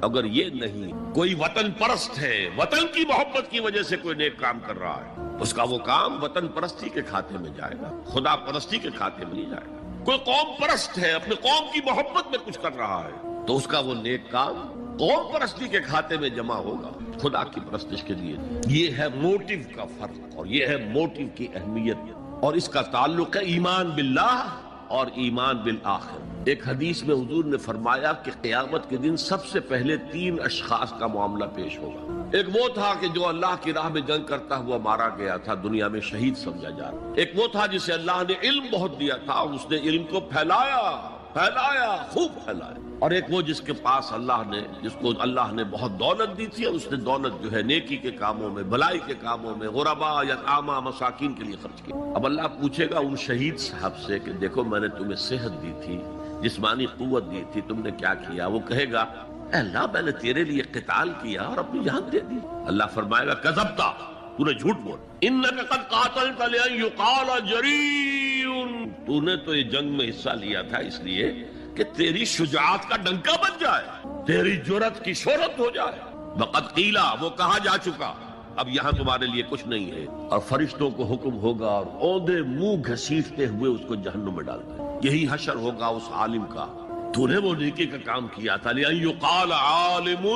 اگر یہ نہیں کوئی وطن پرست ہے، وطن کی محبت کی وجہ سے کوئی نیک کام کر رہا ہے، اس کا وہ کام وطن پرستی کے کھاتے میں جائے گا، خدا پرستی کے کھاتے میں نہیں جائے گا۔ کوئی قوم پرست ہے، اپنے قوم کی محبت میں کچھ کر رہا ہے، تو اس کا وہ نیک کام قوم پرستی کے کھاتے میں جمع ہوگا، خدا کی پرستش کے لیے۔ یہ ہے موٹیو کا فرق، اور یہ ہے موٹیو کی اہمیت، اور اس کا تعلق ہے ایمان باللہ اور ایمان بالآخر۔ ایک حدیث میں حضور نے فرمایا کہ قیامت کے دن سب سے پہلے 3 اشخاص کا معاملہ پیش ہوگا۔ ایک وہ تھا کہ جو اللہ کی راہ میں جنگ کرتا ہوا مارا گیا تھا، دنیا میں شہید سمجھا جا رہا۔ ایک وہ تھا جسے اللہ نے علم بہت دیا تھا اور اس نے علم کو پھیلایا، خوب پھیلایا۔ اور ایک وہ جس کو اللہ نے بہت دولت دی تھی، اور اس نے دولت جو ہے نیکی کے کاموں میں، بھلائی کے کاموں میں، غربا، یتاما، مساکین کے لیے خرچ کی۔ اب اللہ پوچھے گا ان شہید صاحب سے کہ دیکھو میں نے تمہیں صحت دی تھی، جسمانی قوت دی تھی، تم نے کیا کیا؟ وہ کہے گا اے اللہ میں نے تیرے لیے قتال کیا اور اپنی جان دے دی۔ اللہ فرمائے گا کذبتا، تو نے جھوٹ بول، انک قد قاتلت لأن یقال جریء، تو نے تو یہ جنگ میں حصہ لیا تھا اس لیے کہ تیری شجاعت کا ڈنکا بن جائے، تیری جرأت کی شہرت ہو جائے۔ وقد قیلا، وہ کہا جا چکا، اب یہاں تمہارے لیے کچھ نہیں ہے۔ اور فرشتوں کو حکم ہوگا اور اوندے منہ گھسیٹتے ہوئے اس کو جہنم میں ڈال دیں۔ یہی حشر ہوگا اس عالم کا، تو نے وہ نیکی کا کام کیا تھا، لأن یقال عالم،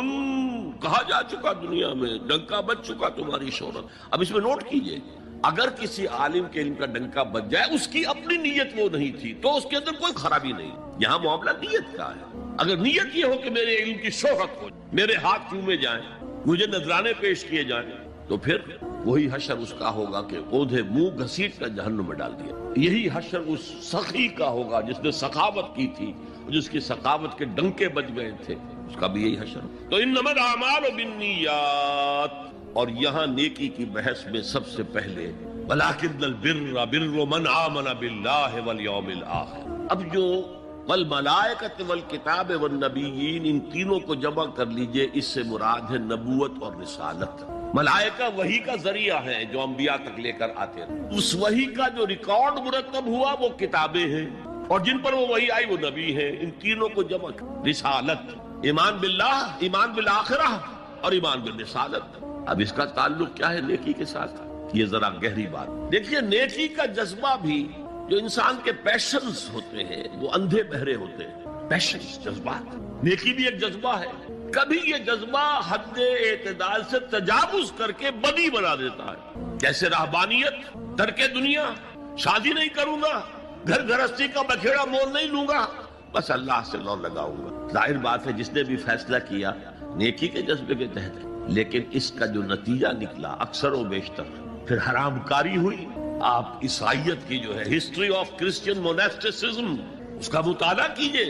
کہا جا چکا دنیا میں، ڈنکا بج چکا تمہاری شہرت۔ اب اس میں نوٹ کیجئے، اگر کسی عالم کے علم کا ڈنکا بج جائے، اس کی اپنی نیت وہ نہیں تھی تو اس کے اندر کوئی خرابی نہیں۔ یہاں معاملہ نیت کا ہے۔ اگر نیت یہ ہو کہ میرے علم کی شہرت ہو، میرے ہاتھ چومے جائیں، مجھے نذرانے پیش کیے جائیں، تو پھر وہی حشر اس کا ہوگا کہ اوندھے منہ گھسیٹ کر جہنم میں ڈال دیا۔ یہی حشر اس سخی کا ہوگا جس نے سخاوت کی تھی، جس کی سخاوت کے ڈنکے بج گئے تھے، اس کا بھی یہی حشر۔ تو انما الاعمال بالنیات، اور یہاں نیکی کی بحث میں سب سے پہلے ولکن البر بر من آمن باللہ والیوم الآخر۔ اب جو والملائکۃ والکتاب والنبیین، ان تینوں کو جمع کر لیجئے، اس سے مراد ہے نبوت اور رسالت۔ ملائکہ وحی کا ذریعہ ہیں جو انبیاء تک لے کر آتے ہیں، اس وحی کا جو ریکارڈ مرتب ہوا وہ کتابیں ہیں، اور جن پر وہ وحی آئی وہ نبی ہیں۔ ان تینوں کو جمع کر رسالت، ایمان باللہ، ایمان بالآخرہ اور ایمان بالرسالت۔ اب اس کا تعلق کیا ہے نیکی کے ساتھ؟ یہ ذرا گہری بات دیکھیے۔ نیکی کا جذبہ بھی، جو انسان کے پیشنز ہوتے ہیں، وہ اندھے بہرے ہوتے ہیں۔ پیشنز، جذبات، نیکی بھی ایک جذبہ ہے۔ کبھی یہ جذبہ حد اعتدال سے تجاوز کر کے بدی بنا دیتا ہے، جیسے رہبانیت، ترک دنیا، شادی نہیں کروں گا، گھر گھرستی کا بکھیڑا مول نہیں لوں گا، بس اللہ سے لو لگاؤں گا۔ ظاہر بات ہے جس نے بھی فیصلہ کیا نیکی کے جذبے کے تحت ہے، لیکن اس کا جو نتیجہ نکلا اکثر و بیشتر پھر حرام کاری ہوئی۔ آپ عیسائیت کی جو ہے ہسٹری آف کرسچین موناسٹسزم، اس کا مطالعہ کیجئے،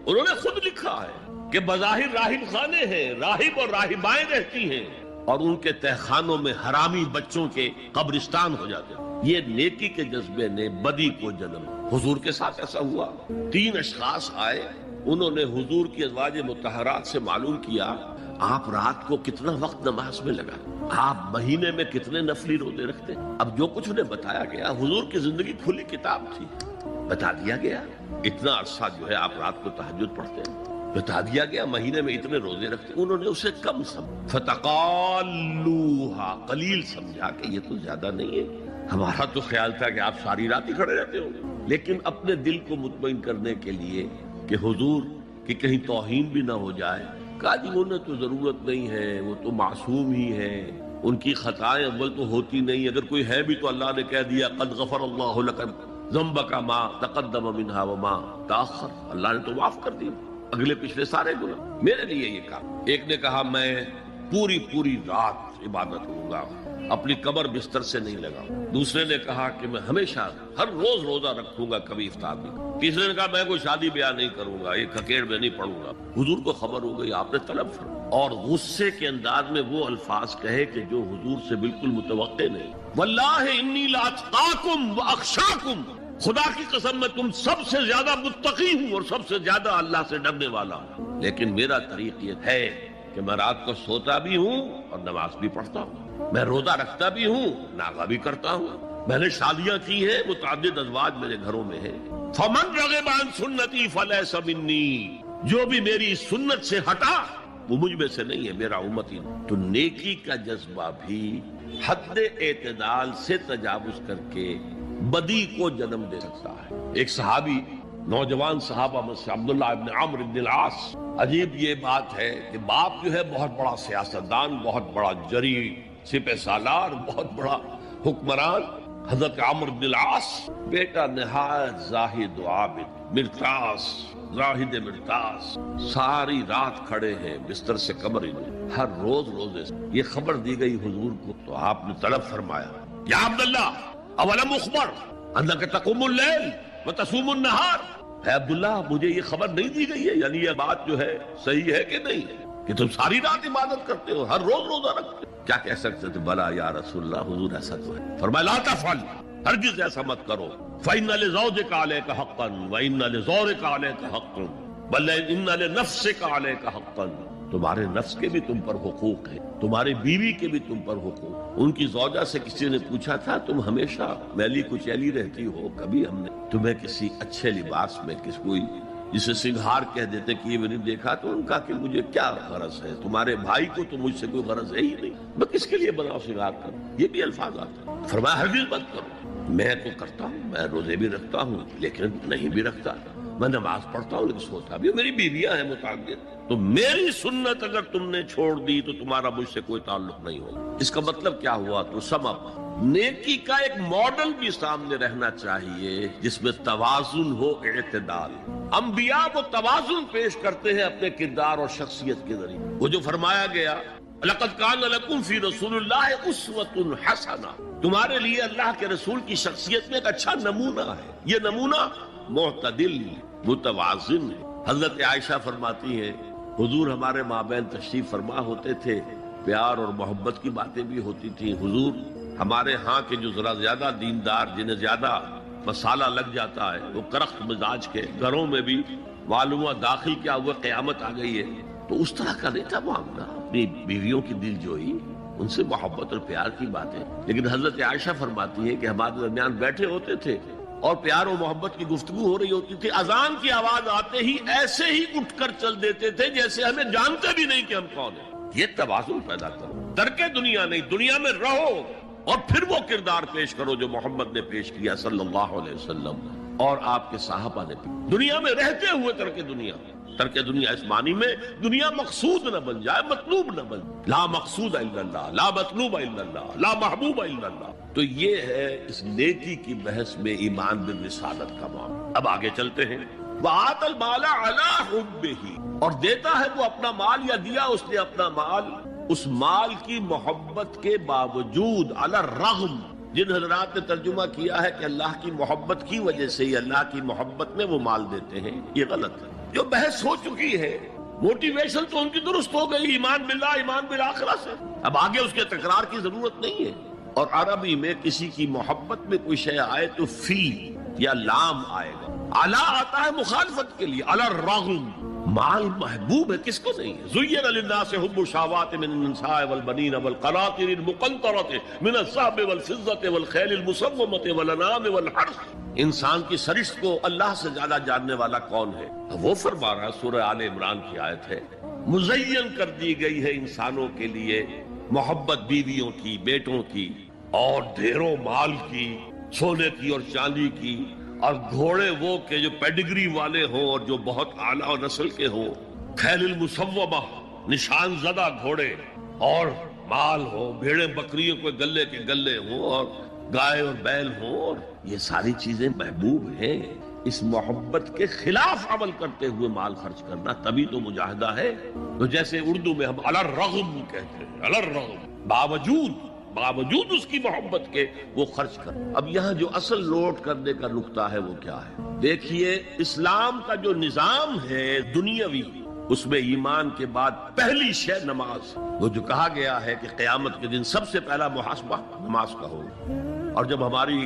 انہوں نے خود لکھا ہے کہ بظاہر راہب خانے ہیں، راہب اور راہبائیں رہتی ہیں، اور ان کے تہخانوں میں حرامی بچوں کے قبرستان ہو جاتے ہیں۔ یہ نیکی کے جذبے نے بدی کو جنم۔ حضور کے ساتھ ایسا ہوا، 3 اشخاص آئے، انہوں نے حضور کی ازواج مطہرات سے معلوم کیا آپ رات کو کتنا وقت نماز میں لگا، آپ مہینے میں کتنے نفلی روزے رکھتے۔ اب جو کچھ انہیں بتایا گیا، حضور کی زندگی کھلی کتاب تھی، بتا دیا گیا اتنا عرصہ جو ہے آپ رات کو تہجد پڑھتے ہیں، بتا دیا گیا مہینے میں اتنے روزے رکھتے۔ انہوں نے اسے کم سمجھا، فتقالوہا، قلیل سمجھا کہ یہ تو زیادہ نہیں ہے، ہمارا تو خیال تھا کہ آپ ساری رات ہی کھڑے رہتے ہوں۔ لیکن اپنے دل کو مطمئن کرنے کے لیے کہ حضور کی کہیں توہین بھی نہ ہو جائے، کہا جی انہیں تو ضرورت نہیں ہے، وہ تو معصوم ہی ہے، ان کی خطائیں اول تو ہوتی نہیں، اگر کوئی ہے بھی تو اللہ نے کہہ دیا قد غفر اللہ لک ذنبک ما تقدم منہا وما تاخر، اللہ نے تو معاف کر دی اگلے پچھلے سارے گناہ، میرے لیے یہ کام۔ ایک نے کہا میں پوری رات عبادت کروں گا، اپنی قبر بستر سے نہیں لگاؤں۔ دوسرے نے کہا کہ میں ہمیشہ ہر روز روزہ رکھوں گا، کبھی افطار نہیں کروں۔ تیسرے نے کہا میں کوئی شادی بیاہ نہیں کروں گا، یہ کھکیڑ میں نہیں پڑھوں گا۔ حضور کو خبر ہو گئی، آپ نے طلب فرمایا اور غصے کے انداز میں وہ الفاظ کہے کہ جو حضور سے بالکل متوقع نہیں، واللہ انی لاتقاکم واخشاکم، خدا کی قسم میں تم سب سے زیادہ متقی ہوں اور سب سے زیادہ اللہ سے ڈرنے والا ہوں، لیکن میرا طریق یہ ہے کہ میں رات کو سوتا بھی ہوں اور نماز بھی پڑھتا ہوں، میں روزہ رکھتا بھی ہوں، ناغہ بھی کرتا ہوں، میں نے شادیاں کی ہیں، متعدد ازواج میرے گھروں میں ہیں۔ فمن رغب عن سنتی فلیس منی، جو بھی میری سنت سے ہٹا وہ مجھ میں سے نہیں ہے، میرا امتی نہیں۔ تو نیکی کا جذبہ بھی حد اعتدال سے تجاوز کر کے بدی کو جنم دے سکتا ہے۔ ایک صحابی، نوجوان صحابہ میں سے عبداللہ ابن عمرو ابن العاص، عجیب یہ بات ہے کہ باپ جو ہے بہت بڑا سیاستدان، بہت بڑا جری سپہ سالار، بہت بڑا حکمران، حضرت عمرو بن العاص، بیٹا نہایت زاہد و عابد، مرتاس، زاہد مرتاس، ساری رات کھڑے ہیں بستر سے کمر ہی نہیں، ہر روز روزے سے۔ یہ خبر دی گئی حضور کو تو آپ نے طلب فرمایا، یا عبداللہ اولم اخبر انک تقوم اللیل وتصوم النہار، اے عبداللہ مجھے یہ خبر نہیں دی گئی ہے، یعنی یہ بات جو ہے صحیح ہے کہ نہیں ہے کہ تم ساری رات عبادت کرتے ہو، ہر روز روزہ رکھتے ہو؟ کیا کہہ سکتے تھے؟ بلا یا رسول اللہ، حضور ایسا تو ہے۔ فرمایا لا تفعل، ہرگز ایسا مت کرو، فإن لزوجك عليك حقا وإن لزورك عليك حقا بل إن لنفسك عليك حقا، تمہارے نفس کے بھی تم پر حقوق ہیں، تمہاری بیوی کے بھی تم پر حقوق۔ ان کی زوجہ سے کسی نے پوچھا تھا تم ہمیشہ میلی کچیلی رہتی ہو، کبھی ہم نے تمہیں کسی اچھے لباس میں کس کوئی جسے سنگھار کہہ دیتے کہ یہ بھی نہیں دیکھا؟ تو ان کا کہ مجھے کیا غرض ہے، تمہارے بھائی کو تو مجھ سے کوئی غرض ہے ہی نہیں، میں کس کے لیے بناؤ سنگھار کروں؟ یہ بھی الفاظ آتے ہیں۔ فرمایا ہرگز مت کرو، میں تو کرتا ہوں، میں روزے بھی رکھتا ہوں لیکن نہیں بھی رکھتا، میں نماز پڑھتا ہوں لیکن سوتا بھی، میری بیویاں ہیں متعدد، تو میری سنت اگر تم نے چھوڑ دی تو تمہارا مجھ سے کوئی تعلق نہیں ہوگا۔ اس کا مطلب کیا ہوا؟ تو سمپ نیکی کا ایک ماڈل بھی سامنے رہنا چاہیے جس میں توازن ہو، اعتدال۔ انبیاء وہ توازن پیش کرتے ہیں اپنے کردار اور شخصیت کے ذریعے۔ وہ جو فرمایا گیا لقد کان لکم فی رسول اللہ اسوۃ حسنہ، تمہارے لیے اللہ کے رسول کی شخصیت میں ایک اچھا نمونہ ہے، یہ نمونہ معتدل متوازن ہے۔ حضرت عائشہ فرماتی ہیں حضور ہمارے مابین تشریف فرما ہوتے تھے، پیار اور محبت کی باتیں بھی ہوتی تھیں۔ حضور ہمارے ہاں کے جو ذرا زیادہ دیندار، جنہیں زیادہ مسالہ لگ جاتا ہے، وہ کرخت مزاج کے گھروں میں بھی معلوم ہوا داخل کیا ہوا قیامت آ گئی ہے، تو اس طرح کا نہیں تھا معاملہ، اپنی بیویوں کی دل جوئی، ان سے محبت اور پیار کی باتیں۔ لیکن حضرت عائشہ فرماتی ہے کہ ہمارے درمیان بیٹھے ہوتے تھے اور پیار و محبت کی گفتگو ہو رہی ہوتی تھی، اذان کی آواز آتے ہی ایسے ہی اٹھ کر چل دیتے تھے جیسے ہمیں جانتے بھی نہیں کہ ہم کون ہیں۔ یہ توازن پیدا کرو، ترک دنیا نہیں، دنیا میں رہو اور پھر وہ کردار پیش کرو جو محمد نے پیش کیا صلی اللہ علیہ وسلم اور آپ کے صحابہ نے۔ دنیا میں رہتے ہوئے ترک دنیا، ترک دنیا اس معنی میں دنیا مقصود نہ بن جائے، مطلوب نہ بن جائے، لا مقصود الا اللہ، لا مطلوب الا اللہ، لا محبوب الا اللہ۔ تو یہ ہے اس نیکی کی بحث میں ایمان بالرسالت کا معاملہ۔ اب آگے چلتے ہیں، وَآتَ الْمَالَ عَلَىٰ حُبِّهِ، اور دیتا ہے وہ اپنا مال، یا دیا اس نے اپنا مال اس مال کی محبت کے باوجود، علی الرغم۔ جن حضرات نے ترجمہ کیا ہے کہ اللہ کی محبت کی وجہ سے ہی اللہ کی محبت میں وہ مال دیتے ہیں، یہ غلط ہے۔ جو بحث ہو چکی ہے، موٹیویشن تو ان کی درست ہو گئی، ایمان باللہ، ایمان بالآخرہ سے، اب آگے اس کے تکرار کی ضرورت نہیں ہے۔ اور عربی میں کسی کی محبت میں کوئی شے آئے تو فی یا لام آئے گا، علی آتا ہے مخالفت کے لیے، علی الرغم۔ مال محبوب ہے، کس کو نہیں ہے؟ زین للناس حب الشہوات من النساء والبنین والقناطر المقنطرۃ من الذهب والفضة والخیل المسومۃ والانعام والحرث۔ انسان کی سرشت کو اللہ سے زیادہ جاننے والا کون ہے؟ وہ فرما رہا ہے، سورہ آل عمران کی آیت ہے، مزین کر دی گئی ہے انسانوں کے لیے محبت بیویوں کی، بیٹوں کی، اور ڈھیروں مال کی، سونے کی اور چاندی کی، اور گھوڑے وہ کہ جو پیڈگری والے ہوں اور جو بہت اعلیٰ نسل کے ہوں، خیل المسومہ، نشان زدہ گھوڑے، اور مال ہو، بھیڑیں بکریوں کو گلے کے گلے ہوں، اور گائے اور بیل ہوں، اور یہ ساری چیزیں محبوب ہیں۔ اس محبت کے خلاف عمل کرتے ہوئے مال خرچ کرنا تبھی تو مجاہدہ ہے۔ تو جیسے اردو میں ہم علی الرغم کہتے ہیں، علی الرغم، باوجود اس کی محبت کے وہ خرچ کر۔ اب یہاں جو اصل نوٹ کرنے کا نقطہ ہے وہ کیا ہے؟ دیکھیے، اسلام کا جو نظام ہے دنیاوی، اس میں ایمان کے بعد پہلی شے نماز، وہ جو کہا گیا ہے کہ قیامت کے دن سب سے پہلا محاسبہ نماز کا ہوگا۔ اور جب ہماری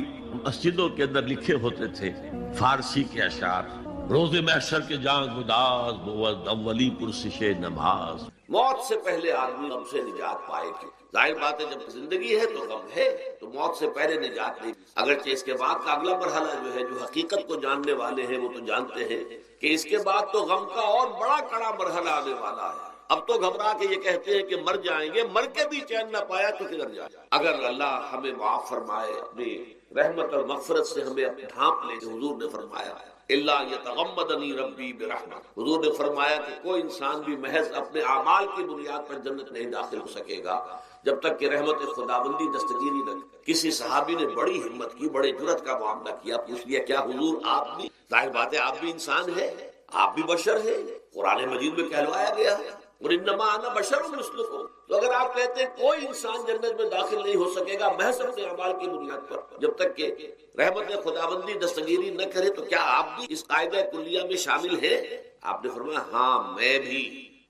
مسجدوں کے اندر لکھے ہوتے تھے فارسی کے اشعار، روز محشر کے جاں گداز بود اولی پرسش نماز، موت سے پہلے آدمی غم سے نجات پائے گی۔ ظاہر بات ہے جب زندگی ہے تو غم ہے، تو موت سے پہلے نجات نہیں۔ اگرچہ اس کے بعد کا اگلا مرحلہ جو ہے، جو حقیقت کو جاننے والے ہیں وہ تو جانتے ہیں کہ اس کے بعد تو غم کا اور بڑا کڑا مرحلہ آنے والا ہے، اب تو گھبرا کے یہ کہتے ہیں کہ مر جائیں گے، مر کے بھی چین نہ پایا تو کدھر جائے؟ اگر اللہ ہمیں معاف فرمائے، اپنی رحمت اور مغفرت سے ہمیں اپنے ڈھانپ لے، حضور نے فرمایا اللہ یتغمدنی ربی برحمت، حضور نے فرمایا کہ کوئی انسان بھی محض اپنے اعمال کی بنیاد پر جنت نہیں داخل ہو سکے گا جب تک کہ رحمت خداوندی دستگیری نہ کرے۔ کسی صحابی نے بڑی ہمت کی، بڑے جرأت کا معاملہ کیا، پوچھ لیا کیا حضور آپ بھی، ظاہر بات ہے آپ بھی انسان ہے، آپ بھی بشر ہے، قرآن مجید میں کہلوایا گیا ہے وَإِنَّمَا أَنَا بَشَرٌ مِثْلُكُمْ۔ تو اگر آپ کہتے ہیں کوئی انسان جنت میں داخل نہیں ہو سکے گا محض اپنے اعمال کی بنیاد پر جب تک کہ رحمت خداوندی دستگیری نہ کرے، تو کیا آپ بھی اس قاعدہ کلیہ میں شامل ہیں؟ آپ نے فرمایا ہاں میں بھی،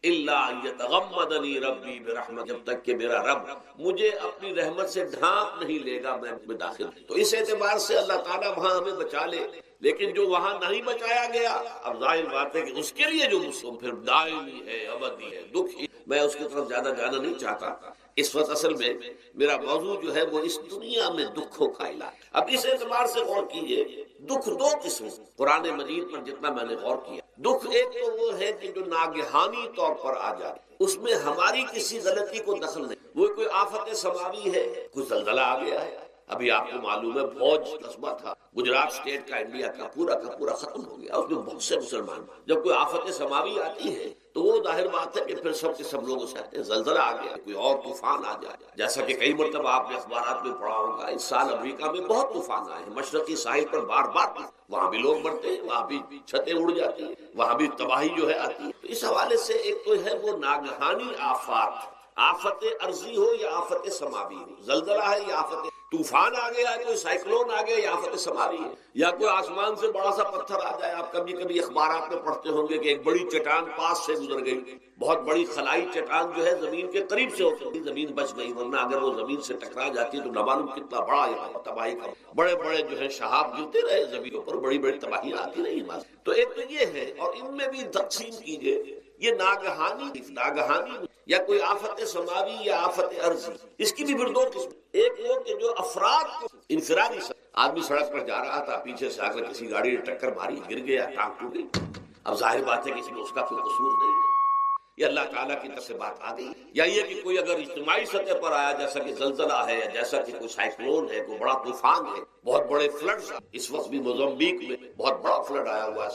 اللہ یتغمدنی ربی برحمت، جب تک کہ میرا رب مجھے اپنی رحمت سے ڈھانپ نہیں لے گا میں داخل۔ تو اس اعتبار سے اللہ تعالیٰ وہاں ہمیں بچا لے، لیکن جو وہاں نہیں بچایا گیا، اب ظاہر بات ہے کہ اس کے لیے جو مسلم پھر دائمی ہے، ابدی ہے، دکھ ہی۔ میں اس کی طرف زیادہ جانا نہیں چاہتا، اس وقت اصل میں میرا موضوع جو ہے وہ اس دنیا میں دکھوں کا علاج۔ اب اس اعتبار سے غور کیجئے، دکھ دو قسم، قرآن مجید پر جتنا میں نے غور کیا، دکھ ایک تو وہ ہے کہ جو ناگہانی طور پر آ جائے، اس میں ہماری کسی غلطی کو دخل نہیں، وہ کوئی آفت سماوی ہے، کوئی زلزلہ آ گیا ہے، ابھی آپ کو معلوم ہے بھوج قصبہ تھا گجرات اسٹیٹ کا، انڈیا کا پورا ختم ہو گیا، اس میں بہت سے مسلمان، جب کوئی آفت سماوی آتی ہے تو وہ ظاہر بات ہے کہ پھر سب کے سب لوگ چاہتے ہیں زلزلہ آ گیا، کوئی اور طوفان آ جائے، جیسا کہ کئی مرتبہ آپ نے اخبارات میں پڑھا ہوگا، اس سال امریکہ میں بہت طوفان آئے ہیں، مشرقی ساحل پر بار بار، وہاں بھی لوگ مرتے ہیں، وہاں بھی چھتیں اڑ جاتی ہیں، وہاں بھی تباہی جو ہے آتی ہے۔ تو اس حوالے سے ایک تو ہے وہ ناگہانی آفات، آفت ارضی ہو یا آفت سماوی ہو، زلزلہ ہے یا آفت طوفان آ گیا ہے، کوئی سائیکلون آ گیا یا آفت سماوی ہے، یا کوئی آسمان سے بڑا سا پتھر آ جائے۔ آپ کبھی کبھی اخبارات میں پڑھتے ہوں گے کہ ایک بڑی چٹان پاس سے گزر گئی، بہت بڑی خلائی چٹان جو ہے زمین کے قریب سے ہوتی، زمین بچ گئی، ورنہ اگر وہ زمین سے ٹکرا جاتی تو نہ معلوم کتنا بڑا یہاں تباہی کا، بڑے بڑے جو ہے شہاب گرتے رہے زمین کے اوپر، بڑی بڑی تباہیاں آتی رہی۔ تو ایک تو یہ ہے، اور ان میں بھی تقسیم کیجئے، یہ ناگہانی یا کوئی آفت سماوی یا آفت ارضی، اس کی بھی پھر دو قسم، ایک وہ کہ جو افراد کو انفرادی، آدمی سڑک پر جا رہا تھا، پیچھے سے آ کر کسی گاڑی نے ٹکر ماری، گر گیا، ٹانگ ٹوٹ گئی، اب ظاہر بات ہے کہ اس میں اس کا کوئی قصور نہیں ہے، یہ اللہ تعالیٰ کی طرف سے بات آ گئی۔ یا یہ کہ کوئی اگر اجتماعی سطح پر آیا، جیسا کہ زلزلہ ہے، یا جیسا کہ کوئی سائیکلون ہے، کوئی بڑا طوفان ہے، بہت بڑے فلڈز، اس وقت بھی موزمبیق میں بہت بڑا فلڈ آیا ہوا ہے،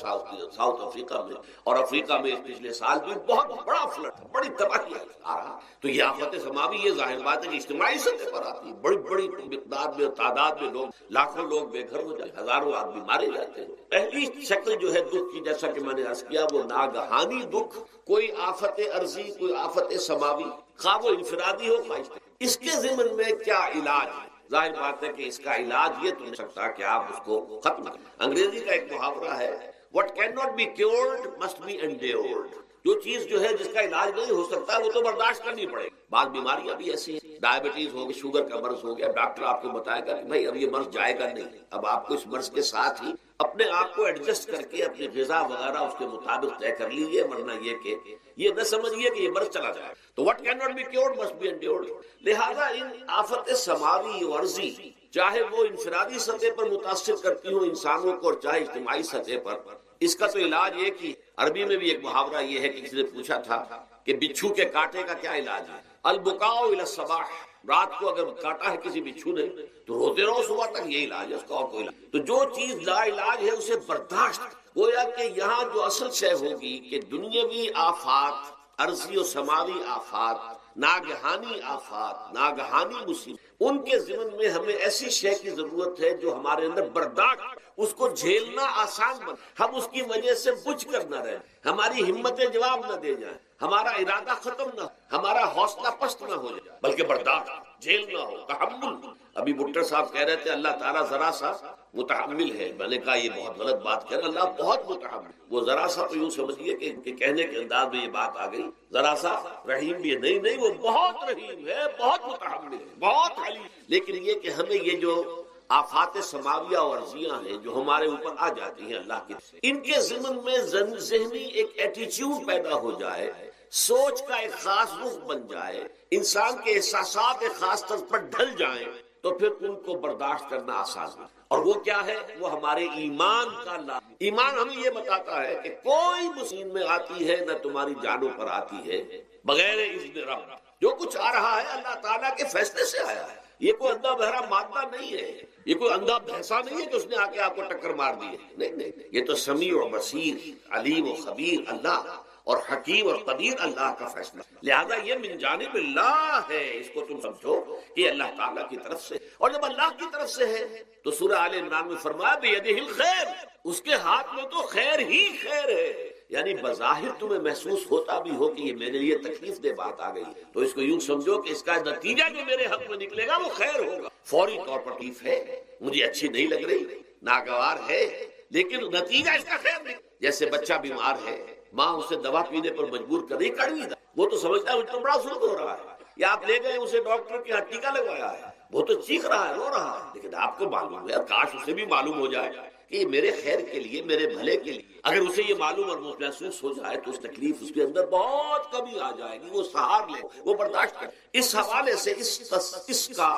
ساؤتھ افریقہ میں، اور افریقہ میں پچھلے سال بھی بہت بڑا فلڈ، بڑی تباہی آ رہا، تو یہ آفت سماوی، یہ ظاہر بات ہے کہ اجتماعی سطح پر آتی ہے، بڑی بڑی مقدار میں، تعداد میں لوگ، لاکھوں لوگ بے گھر ہو جاتے ہیں، ہزاروں آدمی مارے جاتے ہیں۔ پہلی شکل جو ہے دکھ کی، جیسا کہ میں نے عرض کیا، وہ ناگہانی دکھ، کوئی آفت ارضی، کوئی آفت سماوی، خواہ وہ انفرادی ہو خواہ، اس کے ضمن میں کیا علاج ہے؟ ظاہر بات ہے کہ اس کا علاج یہ تو نہیں سکتا کہ آپ اس کو ختم کریں۔ انگریزی کا ایک محاورہ ہے، what cannot be cured must be endured۔ جو چیز جو ہے جس کا علاج نہیں ہو سکتا وہ تو برداشت کرنی پڑے گی۔ بعض بیماریاں بھی ایسی ہیں، ڈائبٹیز ہو گئی، شوگر کا مرض ہو گیا، ڈاکٹر آپ کو بتائے گا کہ بھائی اب یہ مرض جائے گا نہیں، اب آپ کو اس مرض کے ساتھ ہی اپنے آپ کو ایڈجسٹ کر کے اپنی غذا وغیرہ اس کے مطابق طے کر لیجیے، ورنہ یہ کہ یہ نہ سمجھیے کہ یہ مرض چلا جائے۔ تو what cannot be cured must be endured۔ لہذا ان آفت سماوی و ارضی، چاہے وہ انفرادی سطح پر متاثر کرتی ہوں انسانوں کو، اور چاہے اجتماعی سطح پر، اس کا تو علاج یہ کہ عربی میں بھی ایک محاورہ یہ ہے کہ کسی نے پوچھا تھا کہ بچھو کے کاٹے کا کیا علاج ہے؟ البکاء الی الصباح، رات کو اگر کاٹا ہے کسی بچھو نے تو روتے رہو صبح تک، یہ علاج ہے، اس کا اور کوئی علاج۔ تو جو چیز لا علاج ہے اسے برداشت، گویا کہ یہاں جو اصل شے ہوگی کہ دنیاوی آفات، ارضی و سماوی آفات، ناگہانی آفات، ناگہانی مصیبت، ان کے ضمن میں ہمیں ایسی شے کی ضرورت ہے جو ہمارے اندر برداشت، اس کو جھیلنا آسان بن، ہم اس کی وجہ سے بجھ کر نہ رہیں، ہماری ہمتیں جواب نہ دے جائیں، ہمارا ارادہ ختم نہ ہو، ہمارا حوصلہ پست نہ ہو جائے، بلکہ برداشت، جھیلنا ہو، تحمل۔ ابھی بٹر صاحب کہہ رہے تھے اللہ تعالیٰ ذرا سا متحمل ہے، میں نے کہا یہ بہت غلط بات کہہ رہے، اللہ بہت متحمل، وہ ذرا سا تو یوں سمجھیے کہ کہنے کے انداز میں یہ بات آ گئی، ذرا سا رحیم بھی ہے، نہیں وہ بہت رحیم ہے، بہت متحمل ہے، بہت حلیم۔ لیکن یہ کہ ہمیں یہ جو آفات سماویہ اور ارضیاں ہیں جو ہمارے اوپر آ جاتی ہیں اللہ کی، ان کے ضمن میں ذہنی ایک ایٹیچیوڈ پیدا ہو جائے، سوچ کا ایک خاص رخ بن جائے، انسان کے احساسات ایک خاص طرز پر ڈھل جائیں، تو پھر ان کو برداشت کرنا آسان ہے۔ اور وہ کیا ہے؟ وہ ہمارے ایمان کا ایمان ہمیں یہ بتاتا ہے کہ کوئی مصیبت میں آتی ہے نہ تمہاری جانوں پر آتی ہے بغیر اذن رب۔ جو کچھ آ رہا ہے اللہ تعالیٰ کے فیصلے سے آیا ہے، یہ کوئی اندھا بہرا مادہ نہیں ہے، یہ کوئی اندھا بھینسا نہیں ہے کہ اس نے آ کے آپ کو ٹکر مار دی ہے، نہیں، یہ تو سمیع و بصیر، علیم و خبیر اللہ اور حکیم اور قدیر اللہ کا فیصلہ، لہذا یہ من جانب اللہ ہے، اس کو تم سمجھو کہ اللہ تعالیٰ کی طرف سے۔ اور جب اللہ کی طرف سے ہے تو سورہ آل عمران میں فرمایا بیدہ الخیر، اس کے ہاتھ میں تو خیر ہی خیر ہے، یعنی بظاہر تمہیں محسوس ہوتا بھی ہو کہ یہ میرے لیے تکلیف دہ بات آ گئی تو اس کو یوں سمجھو کہ اس کا نتیجہ جو میرے حق میں نکلے گا وہ خیر ہوگا۔ فوری طور پر تکلیف ہے، مجھے اچھی نہیں لگ رہی، ناگوار ہے، لیکن نتیجہ اس کا خیر نہیں۔ جیسے بچہ بیمار ہے، ماں اسے دوا پینے پر مجبور کر رہی، کڑوی دوا، وہ تو سمجھتا ہے مجھ تو بڑا ظلم ہو رہا ہے، یا آپ لے گئے اسے ڈاکٹر کے یہاں ٹیکا لگوایا ہے، وہ تو چیخ رہا ہے، رو رہا ہے، لیکن آپ کو معلوم ہے، کاش اسے بھی معلوم ہو جائے کہ یہ میرے خیر کے لیے، میرے بھلے کے لیے۔ اگر اسے یہ معلوم اور محسوس ہو جائے تو اس تکلیف اس کے اندر بہت کمی آ جائے گی، وہ سہار لے، وہ برداشت کرے۔ اس حوالے سے اس کا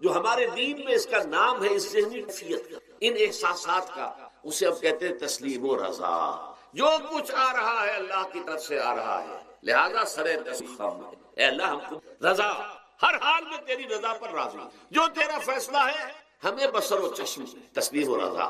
جو ہمارے دین میں اس کا نام ہے، اس ذہنی کیفیت کا، ان احساسات کا، اسے ہم کہتے ہیں تسلیم و رضا۔ جو کچھ آ رہا ہے اللہ کی طرف سے آ رہا ہے، لہذا سرے تسلیم، اے اللہ ہم کو رضا، ہر حال میں تیری رضا پر راضی، جو تیرا فیصلہ ہے ہمیں بصر و چشم تسلیم و رضا،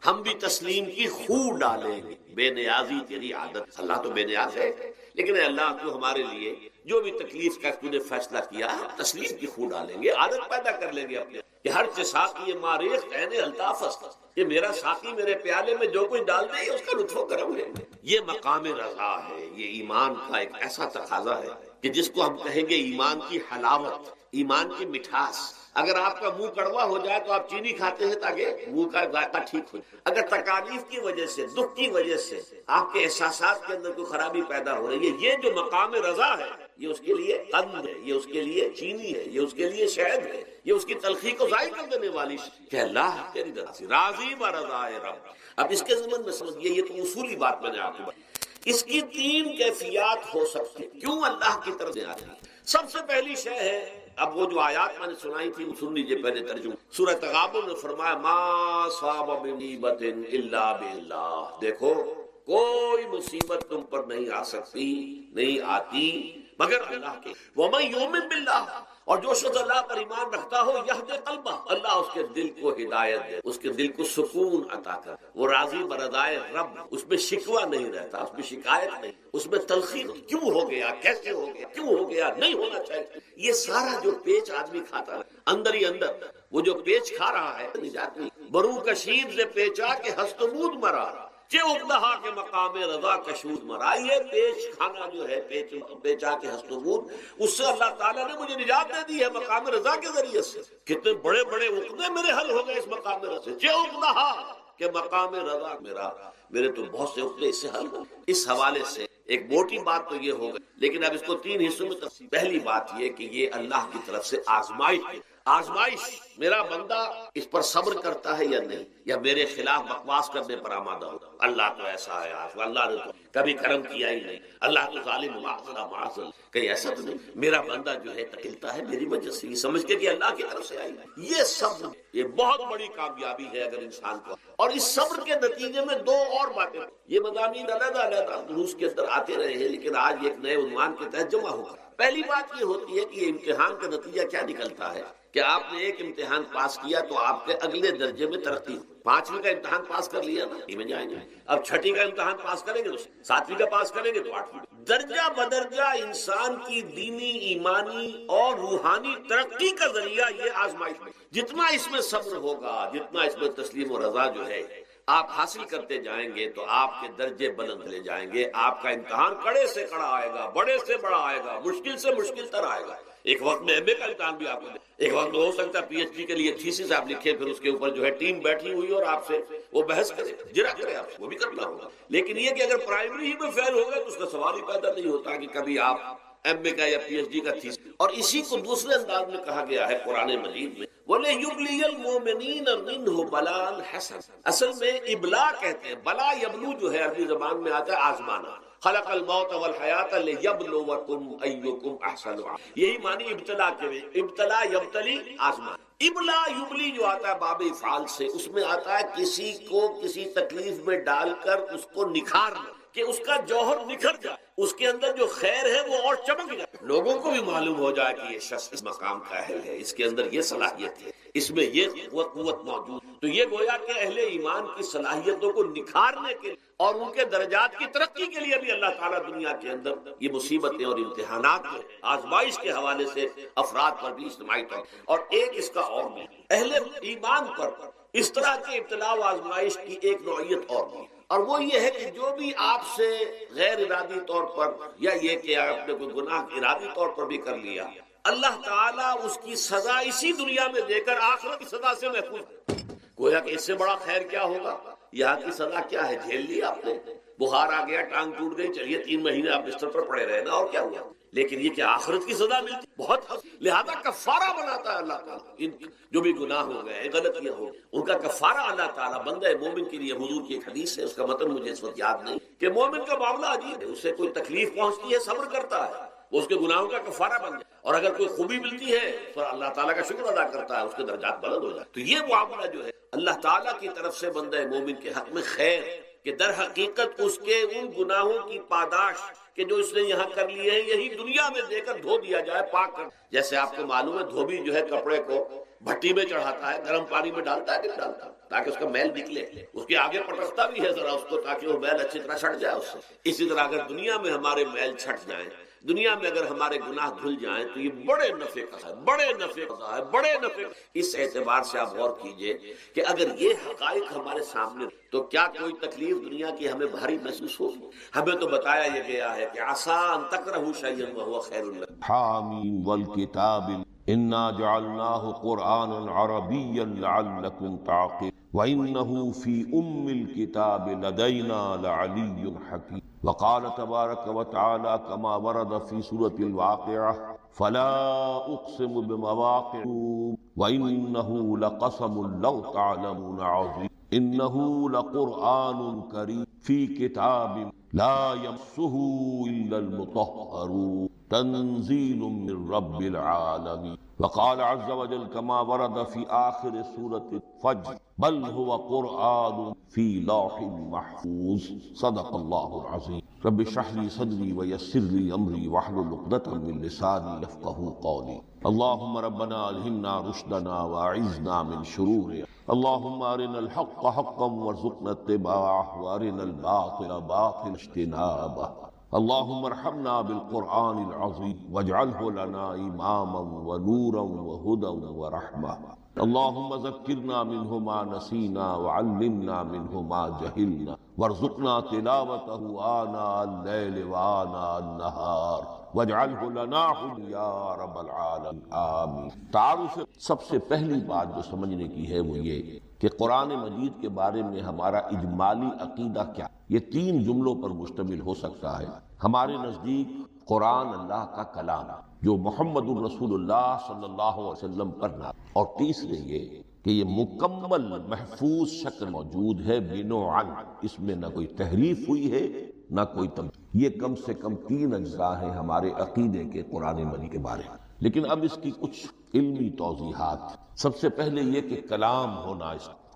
ہم بھی تسلیم کی خو ڈالیں گے، بے نیازی تیری عادت، اللہ تو بے نیاز ہے، لیکن اے اللہ تو ہمارے لیے جو بھی تکلیف کا تو نے فیصلہ کیا ہے تسلیم کی خو ڈالیں گے، عادت پیدا کر لیں گے اپنے کہ ہر ساقی ماریخ عین الطاف است، کہ میرا ساقی میرے پیالے میں جو کچھ ڈال دے اس کا لطف و کرم ہے۔ یہ مقام رضا ہے، یہ ایمان کا ایک ایسا تقاضا ہے کہ جس کو ہم کہیں گے ایمان کی حلاوت، ایمان کی مٹھاس۔ اگر آپ کا منہ کڑوا ہو جائے تو آپ چینی کھاتے ہیں تاکہ منہ کا ذائقہ ٹھیک ہو جائے۔ اگر تکالیف کی وجہ سے، دکھ کی وجہ سے آپ کے احساسات کے اندر کوئی خرابی پیدا ہو رہی ہے، یہ جو مقام رضا ہے یہ اس کے لیے قند ہے، یہ اس کے لیے چینی ہے، یہ اس کے لیے شہد ہے، یہ اس کی تلخی کو ضائع کر دینے والی کہ اللہ تیری رضا سے راضی و رضائے رب۔ اب اس کے ضمن میں سمجھئے، یہ تو اصولی بات میں نے آپ کو بتائی، اس کی تین کیفیات ہو سکتی ہیں کیوں اللہ کی طرف سے آتی ہے۔ سب سے پہلی شے ہے، اب وہ جو آیات میں نے سنائی تھی وہ سن لیجئے پہلے ترجمہ۔ سورہ تغابن میں فرمایا ما صاب من مصیبت الا باللہ، دیکھو کوئی مصیبت تم پر نہیں آ سکتی، نہیں آتی مگر اللہ کے۔ ومن یؤمن باللہ، اور جو شخص اللہ پر ایمان رکھتا ہو یہد قلبہ، اللہ اس کے دل کو ہدایت دے، اس کے دل کو سکون عطا کر، وہ راضی برضائے رب، اس میں شکوہ نہیں رہتا، اس میں شکایت نہیں، اس میں تلخی نہیں، کیوں ہو گیا، کیسے ہو گیا، کیوں ہو گیا، نہیں ہونا چاہیے۔ یہ سارا جو پیچ آدمی کھاتا ہے اندر ہی اندر، وہ جو پیچ کھا رہا ہے نجات نہیں۔ برو کشید سے پیچا کہ ہستمود مرا، چے ابلہا کے مقام رضا کشود مرا۔ یہ پیچ کھانا جو ہے، پیچا کے ہستمود، اس سے اللہ تعالیٰ نے مجھے نجات دے دی ہے مقام رضا کے ذریعے سے۔ کتنے بڑے بڑے عقدے میرے حل ہو گئے اس مقام رضا سے، چے ابلہا کے مقام رضا میرے تو بہت سے عقدے اس سے حل ہو۔ اس حوالے سے ایک موٹی بات تو یہ ہوگا، لیکن اب اس کو تین حصوں میں تقسیم۔ پہلی بات یہ کہ یہ اللہ کی طرف سے آزمائش، میرا بندہ اس پر صبر کرتا ہے یا نہیں، یا میرے خلاف بکواس کرنے پر آمادہ ہوتا۔ اللہ تو ایسا ہے، اللہ نے تو کبھی کرم کیا ہی نہیں، اللہ تو ظالم معاذ، کہیں ایسا تو نہیں، میرا بندہ جو ہے تکلتا ہے میری وجہ سے، یہ سمجھ کے کہ اللہ کی طرف سے آئی۔ یہ صبر، یہ بہت بڑی کامیابی ہے اگر انسان کو۔ اور اس صبر کے نتیجے میں دو اور باتیں، یہ مضامین علیحدہ دروس کے اندر آتے رہے ہیں لیکن آج ایک نئے عنوان کے تحت جمع ہوگا۔ پہلی بات یہ ہوتی ہے کہ یہ امتحان کا نتیجہ کیا نکلتا ہے کہ آپ نے ایک امتحان پاس کیا تو آپ کے اگلے درجے میں ترقی، 5ویں کا امتحان پاس کر لیا نا، میں جائیں گے، اب 6ٹھی کا امتحان پاس کریں گے تو 7ویں کا پاس کریں گے تو 8ویں۔ درجہ بدرجہ انسان کی دینی، ایمانی اور روحانی ترقی کا ذریعہ یہ آزمائش ہے۔ جتنا اس میں صبر ہوگا، جتنا اس میں تسلیم و رضا جو ہے آپ حاصل کرتے جائیں گے تو آپ کے درجے بلند لے جائیں گے، آپ کا امتحان کڑے سے کڑا آئے گا، بڑے سے بڑا آئے گا، مشکل سے مشکل تر آئے گا۔ ایک وقت میں ایم اے کا امتحان بھی آپ کو دے، ایک وقت میں ہو سکتا ہے پی ایچ ڈی کے لیے تھیسس آپ لکھیں، پھر اس کے اوپر جو ہے ٹیم بیٹھی ہوئی اور آپ سے وہ بحث کرے، جرا کرے آپ سے، وہ بھی کرنا ہوگا۔ لیکن یہ کہ اگر پرائمری ہی میں فیل ہو گئے تو اس کا سوال ہی پیدا نہیں ہوتا کہ کبھی آپ ایم اے کا یا پی ایچ ڈی کا تھیسس۔ اور اسی کو دوسرے انداز میں کہا گیا ہے قرآن مجید میں، وَلِيُبْلِيَ الْمُؤْمِنِينَ مِنْهُ بَلَاءً حَسَنًا، اصل میں ابلا کہتے ہیں، بلا یبلو جو ہے عربی زبان میں آتا ہے آزمانا، خلق الموت والحیات لیبلوکم ایکم احسن عملا، یہی معنی ابتلا کے بھی، ابتلا یبتلی آزمان، ابلا یبلی جو آتا ہے باب افعال سے، اس میں آتا ہے کسی کو کسی تکلیف میں ڈال کر اس کو نکھارنا، کہ اس کا جوہر نکھر جائے، اس کے اندر جو خیر ہے وہ اور چمک جائے، لوگوں کو بھی معلوم ہو جائے کہ یہ شخص اس مقام کا اہل ہے، اس کے اندر یہ صلاحیت ہے، اس میں یہ قوت موجود۔ تو یہ گویا کہ اہل ایمان کی صلاحیتوں کو نکھارنے کے اور ان کے درجات کی ترقی کے لیے بھی اللہ تعالیٰ دنیا کے اندر یہ مصیبتیں اور امتحانات آزمائش کے حوالے سے افراد پر بھی اجتماعی طور اور ایک اس کا اور بھی اہل ایمان پر اس طرح کے ابتلاء و آزمائش کی ایک نوعیت اور بھی، اور وہ یہ ہے کہ جو بھی آپ سے غیر ارادی طور پر یا یہ کہ آپ نے کوئی گناہ ارادی طور پر بھی کر لیا، اللہ تعالیٰ اس کی سزا اسی دنیا میں دے کر آخرت کی سزا سے محفوظ۔ گویا کہ اس سے بڑا خیر کیا ہوگا؟ یہاں کی سزا کیا ہے؟ جھیل لی آپ نے، بخار آ گیا، ٹانگ ٹوٹ گئی، چلیے 3 مہینے آپ بستر پر پڑے رہے نا، اور کیا ہوا؟ لیکن یہ کہ آخرت کی سزا ملتی بہت، لہذا کفارہ بناتا ہے اللہ تعالیٰ، ان جو بھی گناہ ہو گئے غلطیاں ہو ان کا کفارہ اللہ تعالیٰ بندہ مومن کے لیے۔ حضور کی ایک حدیث ہے، اس کا متن مجھے اس وقت یاد نہیں، کہ مومن کا معاملہ عجیب ہے، اسے کوئی تکلیف پہنچتی ہے صبر کرتا ہے، وہ اس کے گناہوں کا کفارہ بن جائے، اور اگر کوئی خوبی ملتی ہے تو اللہ تعالیٰ کا شکر ادا کرتا ہے، اس کے درجات بلند ہو جائے۔ تو یہ معاملہ جو ہے اللہ تعالیٰ کی طرف سے بندہ مومن کے حق میں خیر، کہ در حقیقت اس کے ان گناہوں کی پاداش کہ جو اس نے یہاں کر لیے ہیں یہی دنیا میں دے کر دھو دیا جائے، پاک کر۔ جیسے آپ کو معلوم ہے دھوبی جو ہے کپڑے کو بھٹی میں چڑھاتا ہے، گرم پانی میں ڈالتا ہے، نہیں ڈالتا، تاکہ اس کا میل نکلے، اس کے آگے پٹکتا بھی ہے ذرا اس کو تاکہ وہ میل اچھی طرح چھٹ جائے اس سے۔ اسی طرح اگر دنیا میں ہمارے میل چھٹ جائیں، دنیا میں اگر ہمارے گناہ دھل جائیں تو یہ بڑے نفع کا ہے، بڑے نفع کا ہے، بڑے نفع۔ اس اعتبار سے آپ غور کیجئے کہ اگر یہ حقائق ہمارے سامنے تو کیا کوئی تکلیف دنیا کی ہمیں بھاری محسوس ہوگی؟ ہمیں تو بتایا یہ گیا ہے کہ عسیٰ ان تکرہوا شیئا وہو خیر لکم، حامیم والکتاب انا جعلناہ قرآنا عربیا لعلکم تعقلون وَإِنَّهُ فِي أُمِّ الْكِتَابِ لَدَيْنَا لَعَلِيٌّ حَكِيمٌ۔ وقال تبارك وتعالى كما ورد في سورة الواقعة فلا أقسم بمواقع وإنه لقسم لو تعلمون عظيم إنه لقرآن كريم في كتاب لا يمسه إلا المطهرون تنزيل من رب العالمين۔ وقال عز وجل كما ورد في آخر سورة الفجر بل هو قرآن في لوح محفوظ۔ صدق الله العظيم۔ رب اشرح لي صدري ويسر لي أمري واحلل عقدة من لساني يفقهوا قولي۔ اللهم ربنا ألهمنا رشدنا وأعذنا من شرور، اللهم أرنا الحق حقا وارزقنا اتباعه وأرنا الباطل باطلا اجتنابه۔ اللهم ارحمنا بالقرآن العظيم واجعله لنا إماما ونورا وهدى ورحمة۔ اللهم ذكرنا منه ما نسينا وعلمنا منه ما جهلنا وارزقنا تلاوته آناء الليل وآناء النهار واجعله لنا حجة يا رب العالمين آمین۔ تعارف سب سے پہلی بات جو سمجھنے کی ہے وہ یہ کہ قرآن مجید کے بارے میں ہمارا اجمالی عقیدہ کیا، یہ 3 جملوں پر مشتمل ہو سکتا ہے۔ ہمارے نزدیک قرآن اللہ کا کلام جو محمد الرسول اللہ صلی اللہ علیہ وسلم پر نازل، اور تیسرے یہ کہ یہ مکمل محفوظ شکل موجود ہے بنوعاً، اس میں نہ کوئی تحریف ہوئی ہے نہ کوئی تبدیل۔ یہ کم سے کم 3 اجزاء ہیں ہمارے عقیدے کے قرآن مجید کے بارے میں۔ لیکن اب اس کی کچھ علمی توضیحات۔ سب سے پہلے یہ کہ کلام ہونا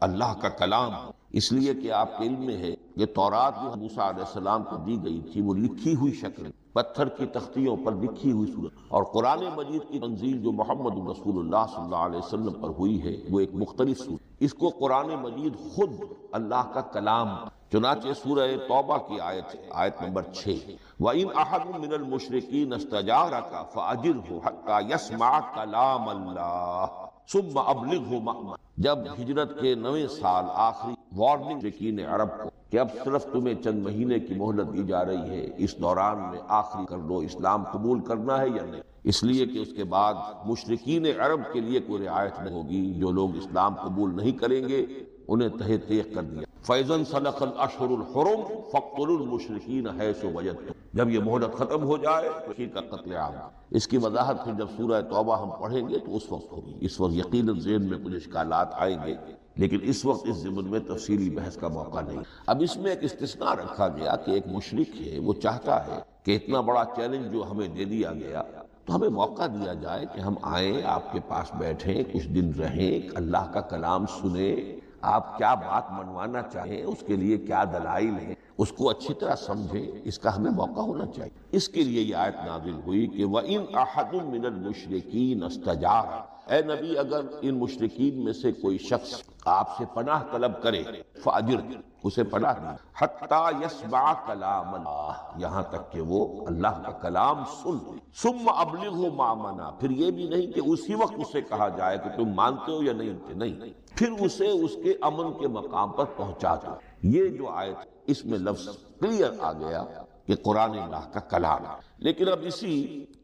اللہ کا کلام، اس لیے کہ آپ کے علم میں ہے یہ تورات جو موسیٰ علیہ السلام کو دی گئی تھی وہ لکھی ہوئی شکل، پتھر کی تختیوں پر لکھی ہوئی صورت، اور قرآن مجید کی تنزیل جو محمد رسول اللہ صلی اللہ علیہ وسلم پر ہوئی ہے وہ ایک مختلف صورت۔ اس کو قرآن مجید خود اللہ کا کلام، چنانچہ سورہ توبہ کی آیت نمبر 6 وَإِنْ أَحَدٌ مِّنَ الْمُشْرِكِينَ اسْتَجَارَكَ فَأَجِرْهُ حَتَّى يَسْمَعَ كَلَامَ اللَّهِ ثُمَّ أَبْلِغْهُ مَأْمَنَهُ۔ جب ہجرت کے 9ویں سال آخری وارننگ مشرکین عرب کو کہ اب صرف تمہیں چند مہینے کی مہلت دی جا رہی ہے، اس دوران میں آخری کر لو اسلام قبول کرنا ہے یا نہیں، اس لیے کہ اس کے بعد مشرکین عرب کے لیے کوئی رعایت نہیں ہوگی، جو لوگ اسلام قبول نہیں کریں گے انہیں تہہ تیغ کر دیا۔ فَإِذَا انْسَلَخَ الْأَشْهُرُ الْحُرُمُ فَاقْتُلُوا الْمُشْرِكِينَ حَيْثُ وَجَدتُّمُوهُمْ۔ جب یہ مہلت ختم ہو جائے تو مشرکین کا قتل عام۔ اس کی وضاحت پھر جب سورہ توبہ ہم پڑھیں گے تو اس وقت ہوگی۔ اس وقت یقیناً ذہن میں کچھ اشکالات آئیں گے لیکن اس وقت اس ضمن میں تفصیلی بحث کا موقع نہیں۔ اب اس میں ایک استثناء رکھا گیا کہ ایک مشرک ہے، وہ چاہتا ہے کہ اتنا بڑا چیلنج جو ہمیں دے دیا گیا تو ہمیں موقع دیا جائے کہ ہم آئیں، آپ کے پاس بیٹھیں، کچھ دن رہیں، اللہ کا کلام سنیں، آپ کیا بات منوانا چاہیں، اس کے لیے کیا دلائل ہیں، اس کو اچھی طرح سمجھیں، اس کا ہمیں موقع ہونا چاہیے۔ اس کے لیے یہ آیت نازل ہوئی کہ وَإِنْ أَحَدٌ مِّنَ الْمُشْرِكِينَ اسْتَجَارَ، اے نبی اگر ان مشرکین میں سے کوئی شخص آپ سے پناہ طلب کرے فَأَجِرْ، اسے پناہ دی، حَتَّى يَسْمَعَ كَلَامَ اللَّهِ، یہاں تک کہ وہ اللہ کا کلام سن، ثُمَّ أَبْلِغْهُ مَأْمَنًا، پھر یہ بھی نہیں کہ اسی وقت اسے کہا جائے کہ تم مانتے ہو یا نہیں، پھر اسے اس کے امن کے مقام پر پہنچا دو۔ یہ جو آیت اس میں لفظ کلیئر آ گیا کہ قرآن اللہ کا کلام ہے۔ لیکن اب اسی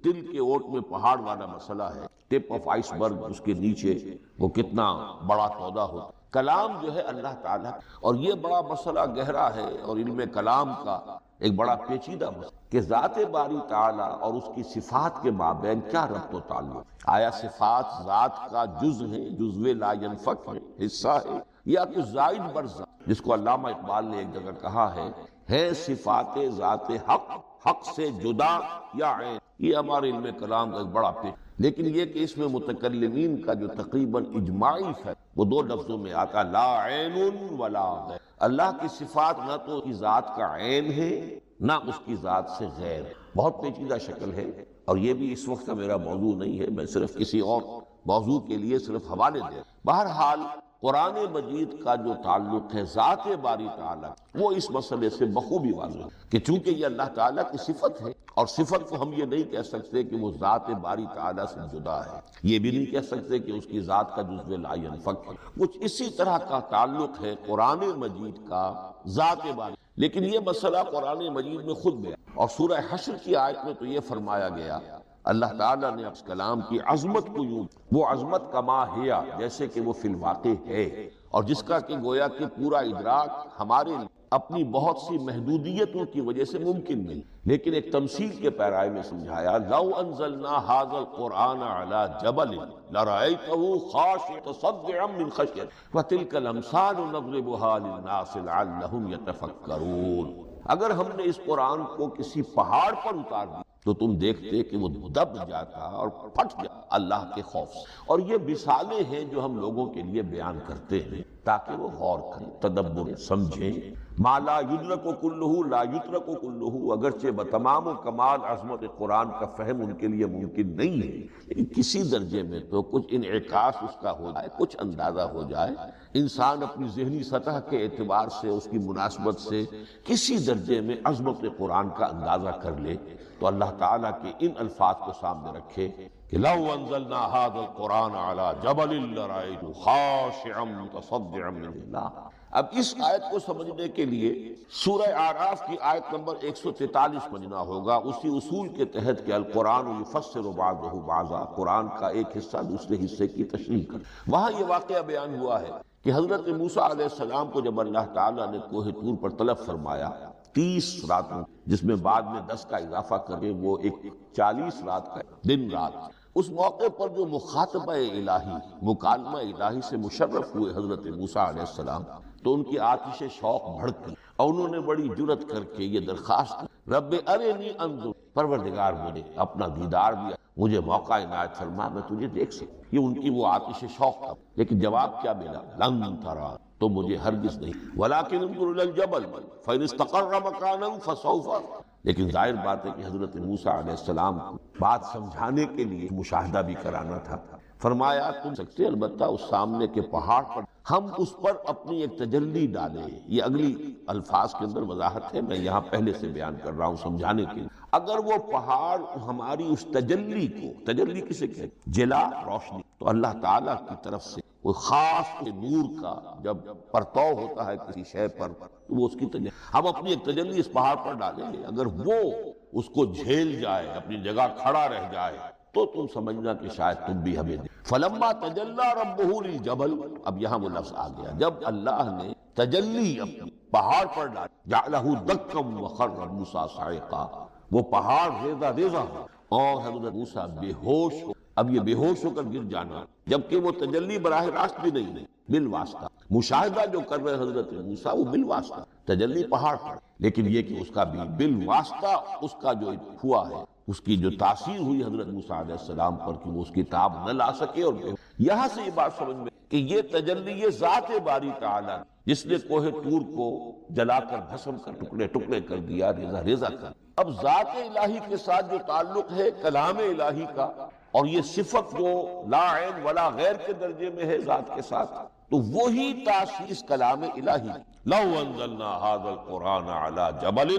دل کے اوٹ میں پہاڑ والا مسئلہ ہے، ٹپ آف آئس برگ، اس کے نیچے وہ کتنا بڑا تودا ہوتا، کلام جو ہے اللہ تعالیٰ، اور یہ بڑا مسئلہ گہرا ہے، اور علم کلام کا ایک بڑا پیچیدہ مسئلہ کہ ذات باری تعالیٰ اور اس کی صفات کے مابین کیا ربط و تعلق، آیا صفات ذات کا جز ہیں، جزو لا ینفک ہے، حصہ ہے، یا کچھ زائد برزہ، جس کو علامہ اقبال نے ایک جگہ کہا ہے صفات ذات حق سے جدا یا عین۔ یہ ہمارے علم کلام کا ایک بڑا پیچ، لیکن یہ کہ اس میں متکلمین کا جو تقریباً اجماعی ہے وہ دو لفظوں میں آتا، لا عین ولا غیر، اللہ کی صفات نہ تو اس کی ذات کا عین ہے نہ اس کی ذات سے غیر، بہت پیچیدہ شکل ہے، اور یہ بھی اس وقت کا میرا موضوع نہیں ہے، میں صرف کسی اور موضوع کے لیے صرف حوالے دے۔ بہرحال قرآن مجید کا جو تعلق ہے ذات باری تعالیٰ، وہ اس مسئلے سے بخوبی واضح ہے کہ چونکہ یہ اللہ تعالیٰ کی صفت ہے، اور صفت کو ہم یہ نہیں کہہ سکتے کہ وہ ذات باری تعالیٰ سے جدا ہے، یہ بھی نہیں کہہ سکتے کہ اس کی ذات کا جزو لا ینفک ہے، کچھ اسی طرح کا تعلق ہے قرآن مجید کا ذات باری۔ لیکن یہ مسئلہ قرآن مجید میں خود میں، اور سورہ حشر کی آیت میں تو یہ فرمایا گیا، اللہ تعالیٰ نے اس کلام کی عظمت کو یوں، وہ عظمت کما ہیا، جیسے کہ وہ فی الواقع ہے، اور جس کا کہ گویا کہ پورا ادراک ہمارے اپنی بہت سی محدودیتوں کی وجہ سے ممکن نہیں، لیکن ایک تمثیل کے پیرائے میں سمجھایا، لو انزلنا ھذا القرآن علی جبل لرأیتہ خاشعا متصدعا من خشیۃ وتلک الامثال نضربها للناس لعلهم یتفکرون۔ اگر ہم نے اس قرآن کو کسی پہاڑ پر اتار دیا تو تم دیکھتے کہ وہ دب جاتا اور پھٹ جاتا اللہ کے خوف سے۔ اور یہ مثالیں ہیں جو ہم لوگوں کے لیے بیان کرتے ہیں تاکہ وہ غور کریں، تدبر سمجھیں۔ ما لا یدرک کلہ لا یترک کلہ، اگرچہ بتمام و کمال عظمت قرآن کا فہم ان کے لیے ممکن نہیں ہے، لیکن کسی درجے میں تو کچھ انعکاس اس کا ہو جائے، کچھ اندازہ ہو جائے، انسان اپنی ذہنی سطح کے اعتبار سے اس کی مناسبت سے کسی درجے میں عظمت قرآن کا اندازہ کر لے، تو اللہ تعالیٰ کے ان الفاظ کو سامنے رکھے کہ لو انزلنا ھذا القرآن علی جبل لرأیتہ خاشعا متصدعا من اللہ۔ اب اس آیت کو سمجھنے کے لیے سورہ اعراف کی آیت نمبر 143 پڑھنا ہوگا، اسی اصول کے تحت کہ القرآن یفسر بعضہ بعضا، قرآن کا ایک حصہ دوسرے حصے کی تشریح کر۔ وہاں یہ واقعہ بیان ہوا ہے کہ حضرت موسیٰ علیہ السلام کو جب اللہ تعالیٰ نے کوہ طور پر طلب فرمایا 30 راتوں، جس میں بعد میں 10 کا اضافہ کرے وہ ایک 40 رات کا دن رات، اس موقع پر جو مخاطبہ الہی، مکالمہ الہی سے مشرف ہوئے حضرت موسیٰ علیہ السلام، تو ان کی آتش شوق بھڑک گئی، اور انہوں نے بڑی جرت کر کے یہ درخواست کی، رب ارنی انظر، پروردگار مجھے اپنا دیدار دیا، مجھے موقع عنایت فرما، میں تجھے دیکھ سکوں۔ یہ ان کی وہ آتش شوق تھا، لیکن جواب کیا ملا؟ لن ترا، تو مجھے ہرگز نہیں، ولیکن انظر الی الجبل فإن استقر مکانا فسوف، لیکن ظاہر بات ہے کہ حضرت موسیٰ علیہ السلام کو بات سمجھانے کے لیے مشاہدہ بھی کرانا تھا۔ فرمایا تم سکتے، البتہ اس سامنے کے پہاڑ پر ہم اس پر اپنی ایک تجلی ڈالیں۔ یہ اگلی الفاظ کے اندر وضاحت ہے، میں یہاں پہلے سے بیان کر رہا ہوں سمجھانے کے لیے۔ اگر وہ پہاڑ ہماری اس تجلی کو، تجلی کسے کہتے ہیں؟ جلا، روشنی، تو اللہ تعالیٰ کی طرف سے وہ خاص نور کا جب پرتو ہوتا ہے کسی شے پر تو وہ اس کی تجلی، ہم اپنی ایک تجلی اس پہاڑ پر ڈالیں گے، اگر وہ اس کو جھیل جائے، اپنی جگہ کھڑا رہ جائے، تو تم سمجھنا کہ شاید تم بھی ہمیں دے۔ فلما تجلی ربہ للجبل، اب یہاں وہ لفظ آ گیا، جب اللہ نے تجلی اپنی پہاڑ پر ڈالی، جعلہ دکا وخر موسیٰ صعقا، وہ پہاڑ ریزہ ریزہ ہو اور حضرت موسیٰ بے ہوش ہو اب یہ بے ہوش ہو کر گر جانا، جبکہ وہ تجلی براہ راست بھی نہیں، بالواسطہ مشاہدہ جو کر رہے حضرت موسیٰ وہ بالواسطہ تجلی پہاڑ پر، لیکن یہ کہ اس کا بھی بالواسطہ اس کا جو ہوا ہے، اس کی جو تاثیر ہوئی حضرت موسیٰ علیہ السلام پر کہ وہ اس کی تاب نہ لا سکے۔ اور یہاں سے یہ بات سمجھ میں کہ یہ تجلی یہ ذات باری تعالیٰ جس نے کوہ طور کو جلا کر بھسم کر ٹکڑے ٹکڑے کر دیا، ریزہ ریزہ کر، اب ذات الہی کے ساتھ جو تعلق ہے کلام الہی کا، اور یہ صفت جو لا عین ولا غیر کے درجے میں ہے ذات کے ساتھ، تو وہی تاسیس کلام الہی۔ لو انزلنا هذا القرآن على جبل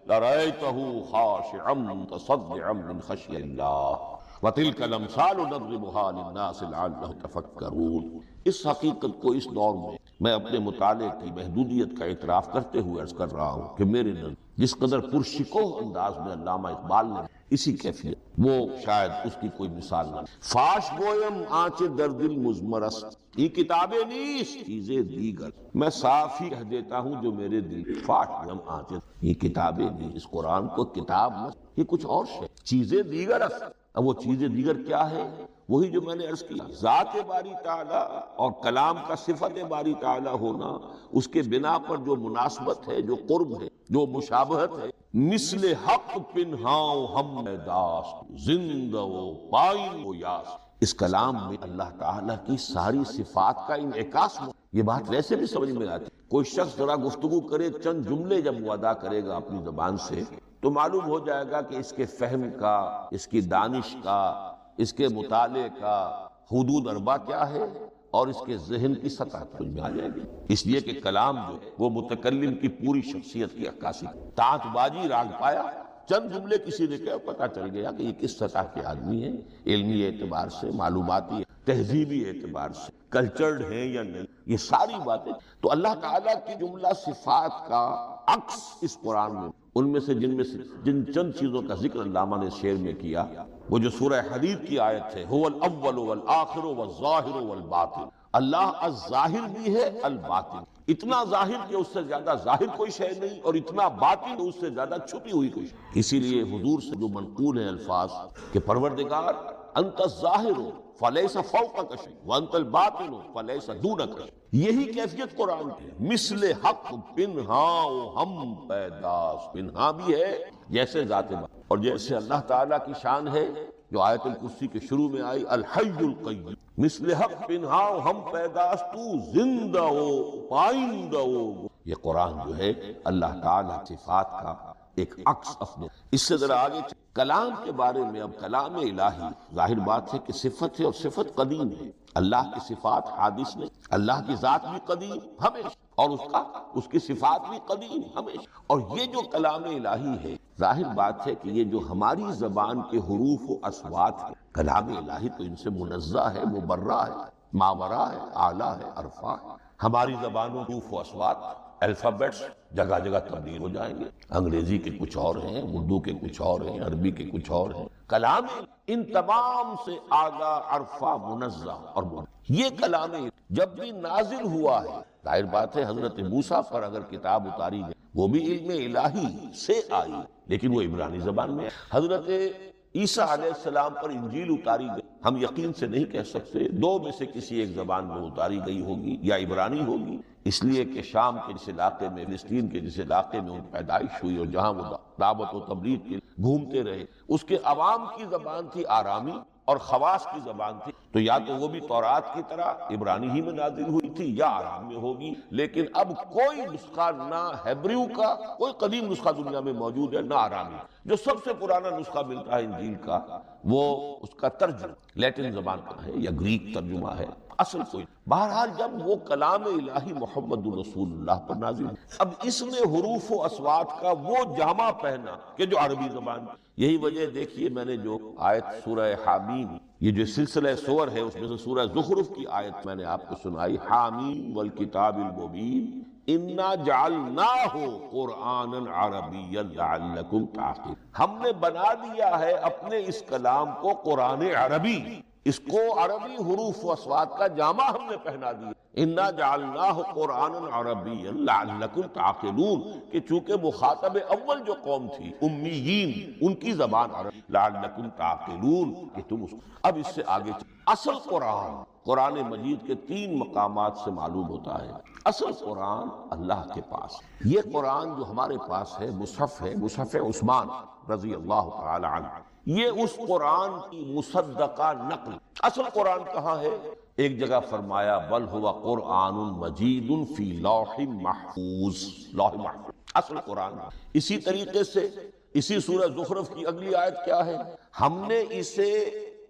لرأيته خاشعا متصدعا من خشية الله وتلك الامثال نضربها للناس لعلهم يتفكرون۔ اس حقیقت کو اس دور میں اپنے مطالعے کی محدودیت کا اعتراف کرتے ہوئے عرض کر رہا ہوں کہ میرے نزد جس قدر پرشکوہ انداز میں علامہ اقبال نے اسی کیفیت، وہ شاید اس کی کوئی مثال نہ۔ فاش گویم آنچ در دل مزمر است، یہ کتابیں نیست چیزیں دیگر، میں صاف ہی کہہ دیتا ہوں جو میرے دل، فاش گویم آنچ، یہ کتابیں نہیں، اس قرآن کو کتاب مت، یہ کچھ اور ہے، چیزیں دیگر است۔ اب وہ چیزیں دیگر کیا ہے؟ وہی جو میں نے عرض کیا، ذات باری تعالیٰ اور کلام کا صفت باری تعالیٰ ہونا، اس کے بنا پر جو مناسبت ہے، جو قرب ہے، جو مشابہت ہے، مثل حق پنہاؤ ہم داست زندہ و پائن و یاس، اس کلام میں اللہ تعالیٰ کی ساری صفات کا انعکاس ہے۔ یہ بات ویسے بھی سمجھ میں آتی، کوئی شخص ذرا گفتگو کرے، چند جملے جب وہ ادا کرے گا اپنی زبان سے، تو معلوم ہو جائے گا کہ اس کے فہم کا، اس کی دانش کا، اس کے مطالعے کا حدود اربع کیا ہے، اور اس کے ذہن کی سطح سمجھ میں آ جائے گی۔ اس لیے کہ کلام جو ہے وہ متکلم کی پوری شخصیت کی عکاسی، تانت بازی راگ پایا، چند جملے کسی نے کہا، پتہ چل گیا کہ یہ کس سطح کے آدمی ہیں، علمی اعتبار سے، معلوماتی تہذیبی اعتبار سے کلچرڈ ہیں یا نہیں، یہ ساری باتیں۔ تو اللہ تعالیٰ کی جملہ صفات کا عکس اس قرآن میں، ان میں سے جن چند چیزوں کا ذکر علامہ نے شعر میں کیا، وہ جو سورہ حدید کی آیت ہے، هو الاول والآخر والظاہر والباطن، اللہ الظاہر بھی ہے الباطن، اتنا ظاہر کہ اس سے زیادہ ظاہر کوئی شے نہیں، اور اتنا باطن اس سے زیادہ چھپی ہوئی کوئی شے۔ اسی لیے حضور سے جو منقول ہیں الفاظ کہ پروردگار انت الظاہر فلیس فوقک شیء وانت الباطن فلیس دونک شیء، یہی کیفیت قرآن کی، مثل حق پنہاؤ ہم پیداست، پنہا بھی ہے جیسے ذات بات، اور جیسے اللہ تعالیٰ کی شان ہے جو آیت الکرسی کے شروع میں آئی، الحی القیوم، مثل حق پنہاؤ ہم پیداست، تو زندہ ہو پائندہ ہو۔ یہ قرآن جو ہے اللہ تعالیٰ صفات کا ایک عکس اپنے۔ اس سے ذرا آگے کلام کے بارے میں، اب کلام الہی ظاہر بات ہے کہ صفت ہے، اور صفت قدیم ہے، اللہ کی صفات حادث نہیں، اللہ کی ذات بھی قدیم ہمیشہ، اور اس کی صفات بھی قدیم ہمیشہ، اور یہ جو کلام الہی ہے ظاہر بات ہے کہ یہ جو ہماری زبان کے حروف و اصوات ہے، کلام الہی تو ان سے منزہ ہے، مبرہ ہے، ماورا ہے، اعلیٰ ہے، عرفہ ہے۔ ہماری زبانوں کے حروف و اصوات، الفابیٹس جگہ جگہ تبدیل ہو جائیں گے، انگریزی کے کچھ اور ہیں، اردو کے کچھ اور ہیں، عربی کے کچھ اور ہیں، کلام ان تمام سے اعلیٰ، عرفہ، منزہ اور یہ کلام جب بھی نازل ہوا ہے، ظاہر بات ہے حضرت موسیٰ پر اگر کتاب اتاری گئی وہ بھی علم الہی سے آئی، لیکن وہ عبرانی زبان میں ہے۔ حضرت عیسیٰ علیہ السلام پر انجیل اتاری گئی، ہم یقین سے نہیں کہہ سکتے، دو میں سے کسی ایک زبان میں اتاری گئی ہوگی، یا عبرانی ہوگی، اس لیے کہ شام کے جس علاقے میں، فلسطین کے جس علاقے میں ان پیدائش ہوئی اور جہاں وہ دعوت و تبلیغ کے گھومتے رہے، اس کے عوام کی زبان تھی آرامی، اور خواص کی زبان تھی، تو یا تو وہ بھی تورات کی طرح عبرانی ہی میں نازل ہوئی تھی یا آرام میں ہوگی، لیکن اب کوئی نسخہ نہ ہیبریو کا، کوئی قدیم نسخہ دنیا میں موجود ہے، نہ آرامی۔ جو سب سے پرانا نسخہ ملتا ہے انجیل کا، وہ اس کا ترجمہ لیٹن زبان کا ہے یا گریک ترجمہ ہے، اصل کوئی۔ بہرحال جب وہ کلام الہی محمد رسول اللہ پر نازل، اب اس نے حروف و اصوات کا وہ جامہ پہنا کہ جو عربی زبان، یہی وجہ دیکھیے میں نے جو آیت سورہ حامیم، یہ جو سلسلہ سور ہے اس میں سے سورہ زخرف کی آیت میں نے آپ کو سنائی، حامیم والکتاب المبین انا جعلناہ قرآنا عربیا لعلکم تعقلون، ہم نے بنا دیا ہے اپنے اس کلام کو قرآن عربی، اس کو عربی حروف و اصوات کا جامع ہم نے پہنا دیا. انا جعلناہ قرآنا عربیا لعلکم تعقلون، کہ چونکہ مخاطب اول جو قوم تھی امیین، ان کی زبان عربی، لعلکم تعقلون، کہ تم اس. اب اس سے آگے اصل قرآن مجید کے 3 مقامات سے معلوم ہوتا ہے. اصل قرآن اللہ کے پاس. یہ قرآن جو ہمارے پاس ہے مصحف ہے، مصحف عثمان رضی اللہ تعالی عنہ، یہ اس قرآن کی مصدقہ نقل. اصل قرآن کہاں ہے؟ ایک جگہ فرمایا بل ہوا قرآن مجید فی لوح محفوظ، لوح محفوظ اصل قرآن. اسی طریقے سے اسی سورہ زخرف کی اگلی آیت کیا ہے؟ ہم نے اسے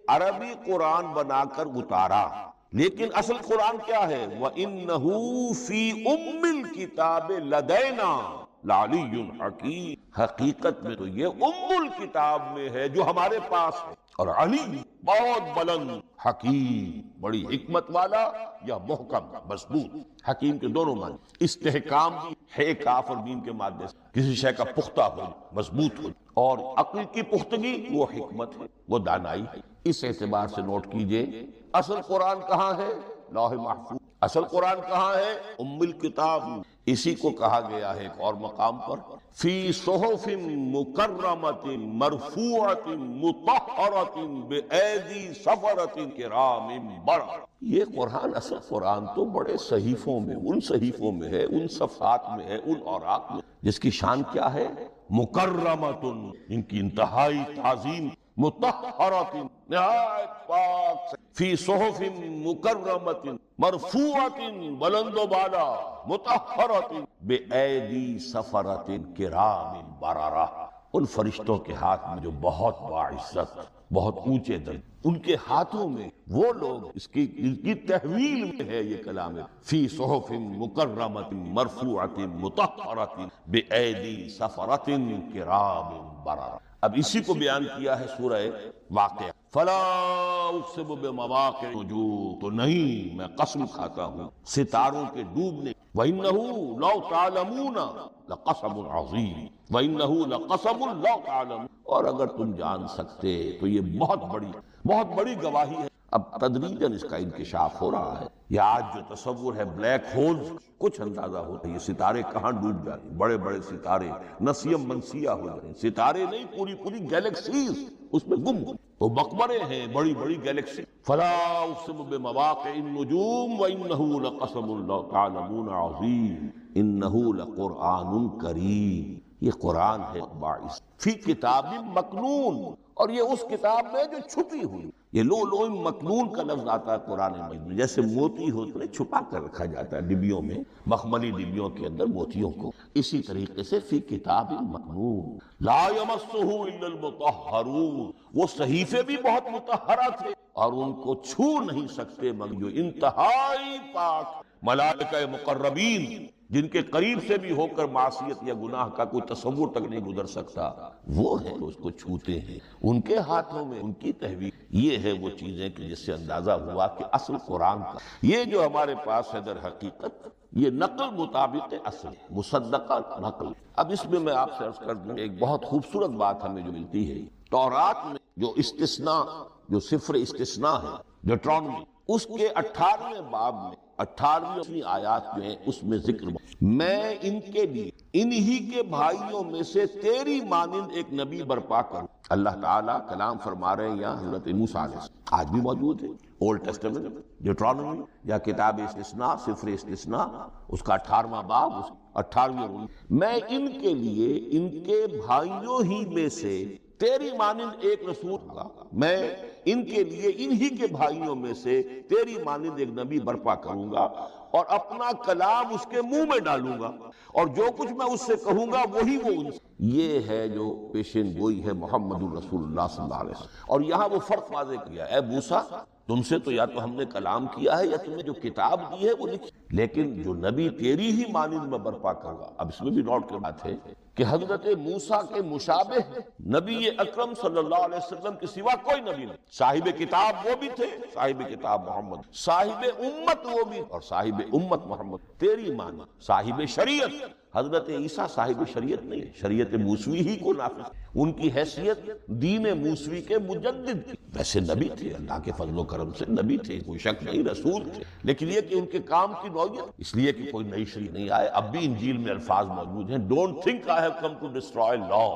عربی قرآن بنا کر اتارا، لیکن اصل قرآن کیا ہے؟ وَإِنَّهُ فِي أُمِّ الْكِتَابِ لَدَيْنَا لَعَلِيٌّ حَكِيمٌ. حقیقت میں تو یہ الکتاب میں ہے جو ہمارے پاس ہے، اور علی بہت بلند، حکیم بڑی حکمت والا، یا محکم مضبوط. حکیم کے دونوں معنی. استحکام بھی ہے کاف اور میم کے مادے سے، کسی شے کا پختہ ہو، مضبوط ہو. اور عقل کی پختگی وہ حکمت ہے، وہ دانائی ہے. اس اعتبار سے نوٹ کیجئے اصل قرآن کہاں ہے؟ لوح محفوظ. اصل قرآن کہاں ہے؟ ام الکتاب. اسی کو کہا گیا ہے ایک اور مقام پر فی صحف مکرمۃ مرفوعۃ مطہرۃ بایدی سفرۃ کرام بررہ. یہ قرآن، اصل قرآن تو بڑے صحیفوں میں، ان صحیفوں میں ہے، ان صفحات میں ہے، ان اوراق میں، جس کی شان کیا ہے؟ مکرمۃ، ان کی انتہائی تعظیم، مطہرۃ نہایت پاک، فی صحف مکرمۃ مرفوعۃ بلند و بالا، مطہرۃ بایدی سفرۃ کرام بررہ، ان فرشتوں کے ہاتھ میں جو بہت باعزت، بہت اونچے درجے، ان کے ہاتھوں میں وہ لوگ، اس کی تحویل میں ہے یہ کلام ہے. فی صحف مکرمۃ مرفوعۃ مطہرۃ بایدی سفرۃ کرام بررہ. اب اسی کو بیان کیا ہے سورہ واقعہ. فلا اقسم بمواقع النجوم، تو نہیں، میں قسم کھاتا ہوں ستاروں کے ڈوبنے. وَإِنَّهُ لَوْ تَعْلَمُونَ لَقَسَمٌ عَظِيمٌ وَإِنَّهُ لَقَسَمٌ لَوْ تَعْلَمُونَ. اور اگر تم جان سکتے تو یہ بہت بڑی گواہی ہے. اب تدریجاً اس کا انکشاف ہو رہا ہے. یہ آج جو تصور ہے بلیک ہولز، کچھ اندازہ ہوتا ہے یہ ستارے کہاں ڈوب جائیں، بڑے بڑے ستارے نسیم منسیہ ہو جائیں. ستارے نہیں، پوری گیلیکسیز اس میں گم، وہ مقبرے ہیں، بڑی بڑی گیلیکسی. فلا اقسم بمواقع النجوم وانه لقسم لو تعلمون عظیم انه لقرآن کریم. یہ قرآن ہے باعث فی کتاب مکنون، اور یہ اس کتاب میں جو چھپی ہوئی. یہ لؤلؤ مکنون کا لفظ آتا ہے قرآن مجید میں، جیسے موتی ہوتے ہیں چھپا کر رکھا جاتا ہے ڈبیوں میں، مخملی ڈبیوں کے اندر موتیوں کو. اسی طریقے سے فی کتاب مکنون لا یمسہ الا المطہرون، وہ صحیفے بھی بہت مطہرہ تھے اور ان کو چھو نہیں سکتے مگر جو انتہائی پاک ملائکہ مقربین، جن کے قریب سے بھی ہو کر معصیت یا گناہ کا کوئی تصور تک نہیں گزر سکتا، وہ ہیں جو اس کو چھوتے ہیں. ان کے ہاتھوں میں ان کی تحویل. یہ ہے وہ چیزیں کہ جس سے اندازہ ہوا کہ اصل قرآن کا یہ جو ہمارے پاس ہے در حقیقت یہ نقل مطابق اصل ہے، مصدقہ نقل. اب اس میں میں آپ سے عرض کر دوں ایک بہت خوبصورت بات ہمیں جو ملتی ہے تورات میں، جو استثناء، جو صفر استثناء ہے ڈیوٹرانومی، اس کے 18ویں باب میں 18ویں آیات جو ہیں اس میں ذکر، میں ان کے لیے انہی کے بھائیوں میں سے تیری مانند ایک نبی برپا کروں. اللہ تعالیٰ کلام فرما رہے ہیں یہاں حضرت موسیٰ علیہ السلام، آج بھی موجود ہے اولڈ ٹیسٹمنٹ ڈیوٹرانومی یا کتاب استثناء، صفر استثناء، اس کا 18واں باب، 18ویں. میں ان کے لیے ان کے بھائیوں ہی میں سے تیری مانند ایک رسول ہوگا، میں ان کے لیے انہی کے بھائیوں میں سے تیری مانند ایک نبی برپا کروں گا اور اپنا کلام اس کے منہ میں ڈالوں گا، اور جو کچھ میں اس سے کہوں گا وہی وہ ان سے. یہ ہے جو پیشین گوئی ہے محمد الرسول اللہ صلی اللہ علیہ وسلم. اور یہاں وہ فرق واضح کیا، اے موسیٰ تم سے تو یا تو ہم نے کلام کیا ہے یا تمہیں جو کتاب دی ہے وہ لکھی، لیکن جو نبی تیری ہی مانند میں برپا کروں گا. اب اس میں بھی نوٹ کی بات ہے کہ حضرت موسیٰ کے مشابہ نبی اکرم صلی اللہ علیہ وسلم کے سوا کوئی نبی نہیں. صاحب کتاب وہ بھی تھے، صاحب کتاب محمد، صاحب امت وہ بھی اور صاحب امت محمد تیری مانند، صاحب شریعت حضرت عیسیٰ صاحب شریعت نہیں، شریعت موسوی ہی کو نافذ، ان کی حیثیت دین موسوی کے مجدد تھی۔ ویسے نبی تھے، اللہ کے فضل و کرم سے نبی تھے، کوئی شک نہیں، رسول تھے، لیکن یہ کہ ان کے کام کی نوعیت اس لیے کہ کوئی نئی شریعت نہیں آئے۔ اب بھی انجیل میں الفاظ موجود ہیں، don't think I have come to destroy law,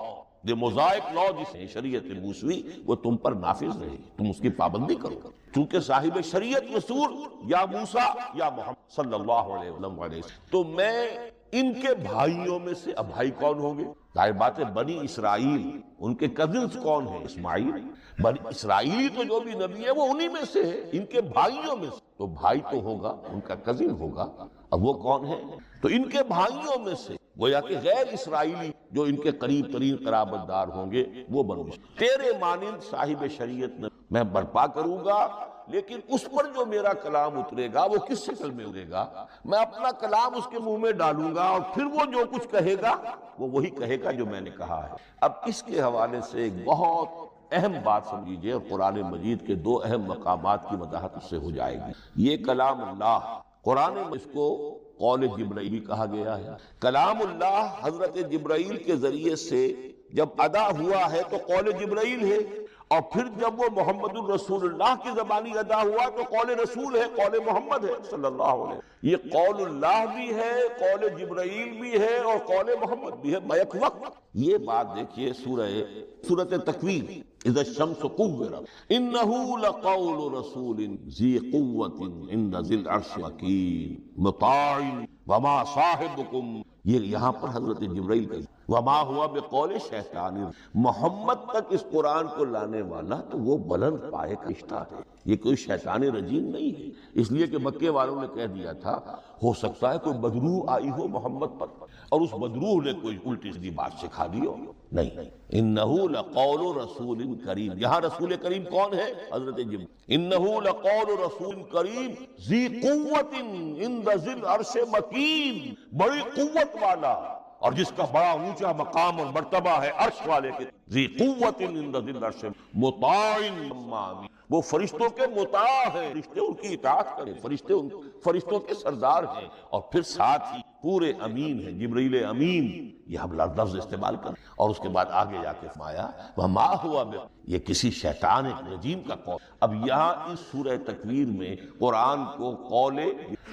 the Mosaic law جسے شریعت موسوی وہ تم پر نافذ رہے، تم اس کی پابندی کرو، چونکہ صاحب شریعت رسول یا موسیٰ یا محمد صلی اللہ علیہ وسلم، تو میں ان کے بھائیوں میں سے، اب بھائی کون ہوں گے؟ ظاہر بات ہے بنی اسرائیل، ان کے کزنز کون ہیں؟ اسماعیل۔ بنی اسرائیلی تو جو بھی نبی ہے وہ انہی میں سے ہے، ان کے بھائیوں میں سے، تو بھائی تو ہوگا، ان کا کزن ہوگا، اب وہ کون ہے؟ تو ان کے بھائیوں میں سے گویا کہ غیر اسرائیلی جو ان کے قریب ترین قرابت دار ہوں گے وہ بنو اسرائیل۔ تیرے مانند صاحب شریعت میں برپا کروں گا، لیکن اس پر جو میرا کلام اترے گا وہ کس شکل میں اترے گا؟ میں اپنا کلام اس کے منہ میں ڈالوں گا، اور پھر وہ جو کچھ کہے گا وہ وہی کہے گا جو میں نے کہا ہے۔ اب اس کے حوالے سے ایک بہت اہم بات سمجھیجئے، اور قرآن مجید کے دو اہم مقامات کی وضاحت اس سے ہو جائے گی۔ یہ کلام اللہ، قرآن میں اس کو قول جبرائیل کہا گیا ہے۔ کلام اللہ حضرت جبرائیل کے ذریعے سے جب ادا ہوا ہے تو قول جبرائیل ہے، اور پھر جب وہ محمد الرسول اللہ کی زبانی ادا ہوا تو قول رسول ہے، قول محمد ہے صلی اللہ علیہ وسلم۔ یہ قول اللہ بھی ہے، قول جبرائیل بھی ہے، اور قول محمد بھی ہے بیک وقت۔ یہ بات دیکھیے سورۃ تکویر، اذا الشمس كورت انه لقول رسول ذی قوت عند ذی العرش مکین مطاع وما صاحبکم، یہ یہاں پر حضرت جبرائیل کا وما ہوا بقول شیطان، محمد تک اس قرآن کو لانے والا تو وہ بلند پائے کا رشتہ ہے، یہ کوئی شیطان رجیم نہیں ہے، اس لیے کہ مکے والوں نے کہہ دیا تھا ہو سکتا ہے کوئی بدروح آئی ہو محمد پر، اور اس بدروح نے کوئی الٹی سیدھی بات سکھا دی ہو، نہیں۔ انہ لقول رسول کریم، یہاں رسول کریم کون ہے؟ حضرت جبرائیل۔ انہ لقول رسول کریم ذی قوت عند ذی العرش مکین، بڑی قوت والا، اور جس کا بڑا اونچا مقام اور مرتبہ ہے عرش والے کے، ذی قوت عند ذی العرش مطاع ثم امین، وہ فرشتوں کے مطاع ہے، فرشتے ان کی اطاعت کریں، فرشتوں کے سردار ہیں، اور پھر ساتھ ہی پورے امین ہیں، جبرائیل امین، یہ ہم لفظ استعمال کریں، اور اس کے بعد آگے جا کے فرمایا وما ہوا یہ کسی شیطان رجیم کا قول۔ اب یہاں اس سورہ تکویر میں قرآن کو قول،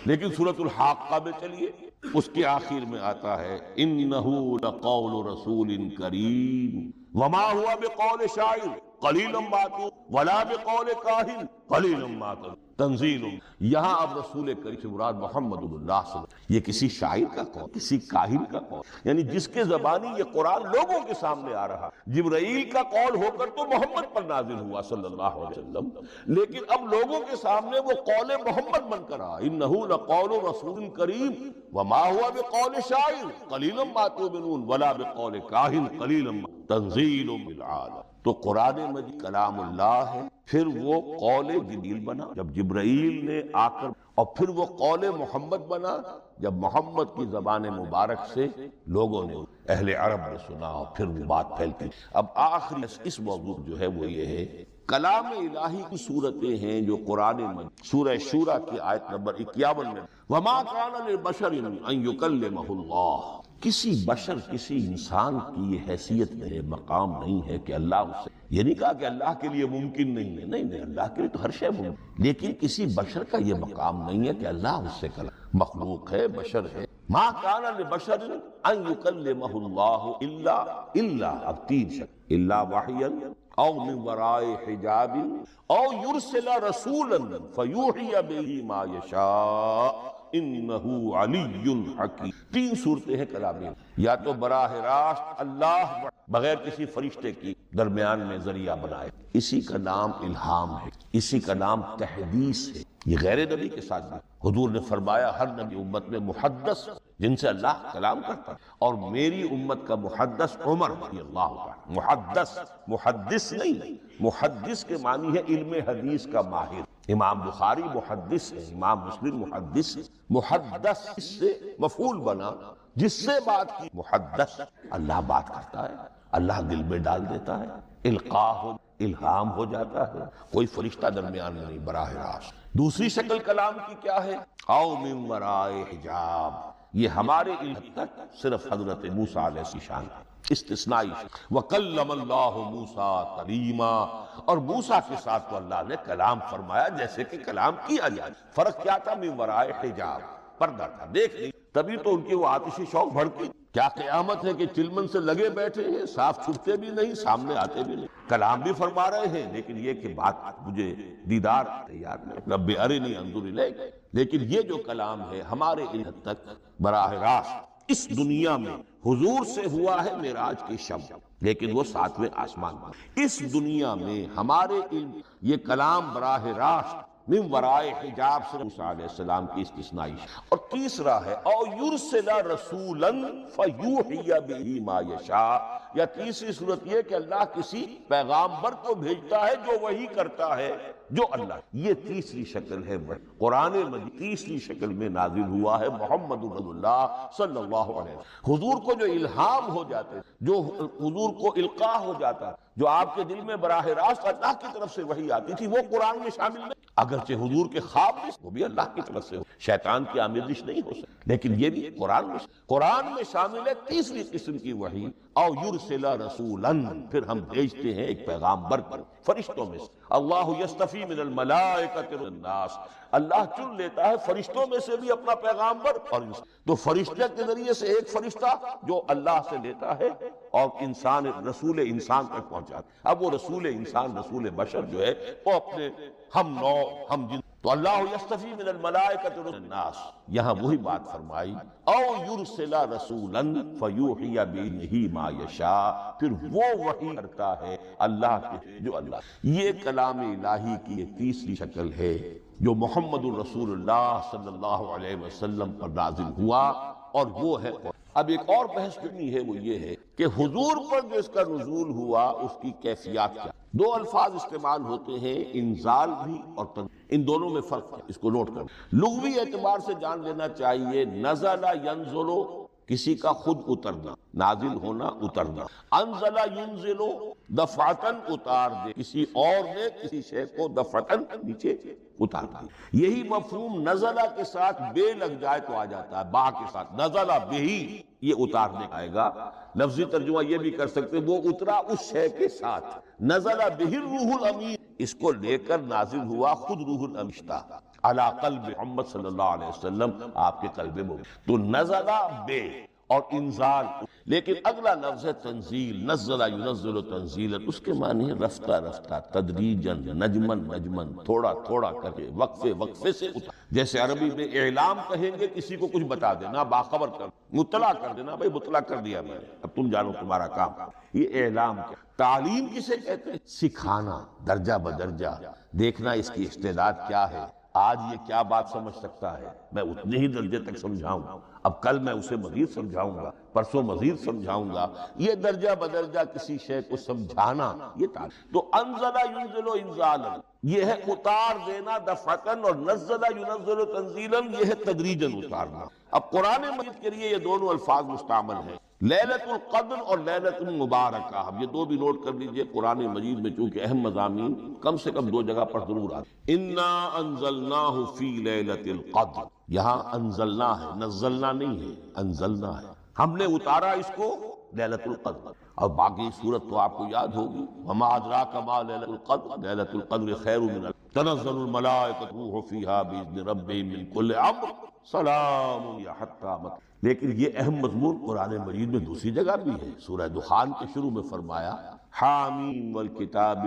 لیکن سورۃ الحاقہ میں چلیے اس کے آخر میں آتا ہے انہ لقول رسول کریم وما ہوا بقول شاعر قلیلا ما تؤمنون ولا بقول کاہن قلیلا ما تنزیل۔ یہاں اب رسول کریم سے مراد محمد اللہ صلی اللہ علیہ وسلم، یہ کسی شاعر کا قول، کسی کاہن کا قول، یعنی جس کے زبانی یہ قرآن لوگوں کے سامنے آ رہا، جبرائیل کا قول ہو کر تو محمد پر نازل ہوا صلی اللہ علیہ وسلم، لیکن اب لوگوں کے سامنے وہ قول محمد بن کر آ، انہ لقول رسول کریم وما ہوا بقول شاعر قلیلا ما تؤمنون ولا بقول کاہن قلیلا ما تنزیل من العالم۔ تو قرآن مجید کلام اللہ ہے، پھر وہ قول جبرائیل بنا جب جبرائیل نے آ کر، اور پھر وہ قول محمد بنا جب محمد کی زبان مبارک سے لوگوں نے، اہل عرب نے سنا، اور پھر وہ بات پھیلتی۔ اب آخری اس موضوع جو ہے وہ یہ ہے، کلام الہی کی صورتیں ہیں جو قرآن مجید سورہ شورى کی آیت نمبر 51 میں وما کان لبشر ان یکلمہ اللہ، کسی بشر، کسی انسان کی یہ حیثیت ہے، مقام نہیں ہے کہ اللہ اس سے، یہ نہیں کہا کہ اللہ کے لیے ممکن نہیں ہے، نہیں، اللہ کے لیے تو ہر شے ممکن، لیکن کسی بشر کا یہ مقام نہیں ہے کہ اللہ اس سے کلام، مخلوق ہے، بشر ہے۔ ما کان لبشر ان یکلمہ اللہ الا اب تین شکل، الا وحیا او من وراء حجاب او یرسل رسولا فیوحی بہ ما یشاء انہو علی حکیم۔ تین صورتیں ہیں کلام میں، یا تو براہ راست اللہ بغیر کسی فرشتے کی درمیان میں ذریعہ بنائے، اسی کا نام الہام ہے، اسی کا نام تحدیث ہے، یہ غیر نبی کے ساتھ بھی حضور نے فرمایا ہر نبی امت میں محدث جن سے اللہ کلام کرتا ہے، اور میری امت کا محدث عمر رضی اللہ عنہ۔ محدث نہیں، محدث کے معنی ہے علم حدیث کا ماہر، امام بخاری محدث ہے، امام مسلم محدث ہے، محدث اس سے مفعول بنا جس سے بات کی، محدث اللہ بات کرتا ہے، اللہ دل میں ڈال دیتا ہے، القاء الہام ہو جاتا ہے، کوئی فرشتہ درمیان نہیں، براہ راست۔ دوسری شکل کلام کی کیا ہے؟ او من وراء حجاب، یہ ہمارے علم تک صرف حضرت موسیٰ علیہ السلام کی شان ہے، استثنائی۔ وَكَلَّمَ اللَّهُ مُوسَىٰ تَكْلِیمًا، اور موسیٰ کے ساتھ تو اللہ نے کلام فرمایا جیسے کہ کلام کیا جائے۔ فرق کیا تھا؟ من ورائے حجاب، پردہ تھا، دیکھ نہیں، تبھی تو ان کی وہ آتشی شوق بھڑکی۔ کیا قیامت ہے کہ چلمن سے لگے بیٹھے ہیں، صاف چھپتے بھی نہیں، سامنے آتے بھی نہیں، کلام بھی فرما رہے ہیں، لیکن یہ کہ بات مجھے دیدار تیار نہیں، رب ارنی انظر الیک۔ لیکن یہ جو کلام ہے ہمارے علم تک براہ راست اس دنیا میں حضور سے ہوا ہے معراج کی شب، لیکن وہ 7ویں آسمان پر۔ اس دنیا میں ہمارے علم یہ کلام براہ راست من ورائے حجاب سے موسیٰ علیہ السلام کی استثنائی۔ اور تیسرا ہے او یرسل رسولا فیوحی بہ ما یشاء، یا تیسری صورت یہ کہ اللہ کسی پیغامبر کو بھیجتا ہے جو وحی کرتا ہے جو اللہ۔ یہ تیسری شکل ہے قرآن مجید، تیسری شکل میں نازل ہوا ہے محمد رسول اللہ صلی اللہ علیہ وسلم۔ حضور کو جو الہام ہو جاتے، جو حضور کو القاء ہو جاتا، جو آپ کے دل میں براہ راست اللہ کی طرف سے وحی آتی تھی، وہ قرآن میں شامل نہیں۔ اگرچہ حضور کے خواب بھی وہ بھی اللہ کی طرف سے ہو، شیطان کی آمیزش نہیں ہو سکتی، لیکن یہ بھی قرآن میں شامل ہے تیسری قسم کی وحی۔ او یرسل رسولا، پھر ہم بھیجتے ہیں ایک پیغامبر پر فرشتوں میں سے۔ اللہ یصطفی من الملائکۃ والناس، اللہ چن لیتا ہے فرشتوں میں سے بھی اپنا پیغامبر، اور تو فرشتے کے ذریعے سے ایک فرشتہ جو اللہ سے لیتا ہے اور انسان رسول انسان تک پہنچاتا ہے۔ اب وہ رسول انسان، رسول بشر جو ہے وہ اپنے ہم نوع ہم جن، تو اللہ یصطفی من الملائکۃ والناس، یہاں وہی بات فرمائی او یرسل رسولا فیوحی بہ ما یشاء، پھر وہ وحی کرتا ہے اللہ کے جو اللہ۔ یہ کلام الہی کی یہ تیسری شکل ہے جو محمد الرسول اللہ صلی اللہ علیہ وسلم پر نازل ہوا، اور وہ ہے۔ اب ایک اور بحث کرنی ہے، وہ یہ ہے کہ حضور پر جو اس کا نزول ہوا اس کی کیفیات کیا۔ دو الفاظ استعمال ہوتے ہیں، انزال بھی اور تنزیل، ان دونوں میں فرق ہے، اس کو نوٹ کریں۔ لغوی اعتبار سے جان لینا چاہیے، نزل ینزل کسی کا خود اترنا، نازل ہونا، اترنا۔ انزل ینزل دفعتاً اتار دے، کسی اور نے کسی شے کو دفعتاً نیچے اتار دے۔ یہی مفہوم نزلہ کے ساتھ بے لگ جائے تو آ جاتا ہے، با کے ساتھ نزل بہی، یہ اتارنے آئے گا۔ لفظی ترجمہ یہ بھی کر سکتے وہ اترا اس شے کے ساتھ۔ نزل بہ الروح الامین، اس کو لے کر نازل ہوا خود روح الامشتہ علی قلب محمد صلی اللہ علیہ وسلم، آپ کے قلب میں۔ تو نزل بے اور انزال، لیکن اگلا لفظ ہے تنزیل، نزل ینزل تنزیلا، اس کے معنی ہے رفتہ رفتہ، تدریجاً، نجمن نجمن، تھوڑا تھوڑا کر کے، وقفے وقفے سے اتار۔ جیسے عربی میں اعلام کہیں گے، کسی کو کچھ بتا دینا، باخبر کر، مطلع کر دینا، بھائی مطلع کر دیا میں نے، اب تم جانو تمہارا کام۔ یہ اعلام کیا۔ تعلیم کسے کہتے ہیں؟ سکھانا، درجہ بدرجہ، دیکھنا اس کی استعداد کیا ہے، آج یہ کیا بات سمجھ سکتا ہے، میں اتنے ہی درجے تک سمجھاؤں، اب کل میں اسے مزید سمجھاؤں گا، پرسوں مزید سمجھاؤں گا۔ یہ درجہ بدرجہ کسی شے کو سمجھانا، یہ تعلیم۔ تو انزل ینزل انزالا، یہ ہے اتار دینا دفعتاً، اور نزل ینزل تنزیلا، یہ ہے تدریجاً اتارنا۔ اب قرآن مجید کے لیے یہ دونوں الفاظ مستعمل ہیں، لیلۃ القدر اور لیلۃ المبارکہ۔ اب یہ دو بھی نوٹ کر لیجئے، قرآن مجید میں چونکہ اہم مضامین کم سے کم دو جگہ پر ضرور آتے۔ انا انزلناہ فی لیلۃ القدر، یہاں انزلنا ہے، نزلنا نہیں ہے، انزلنا ہے، ہم نے اتارا اس کو لیلۃ القدر۔ اور باقی صورت تو آپ کو یاد ہوگی، وما ادراک ما لیلۃ القدر، لیلۃ القدر خیر من تنزل الملائکۃ والروح فیہا باذن ربہم من کل امر سلام ہی حتی مطلع۔ لیکن یہ اہم مضمون قرآن مجید میں دوسری جگہ بھی ہے۔ سورہ دخان کے شروع میں فرمایا حامیم والکتاب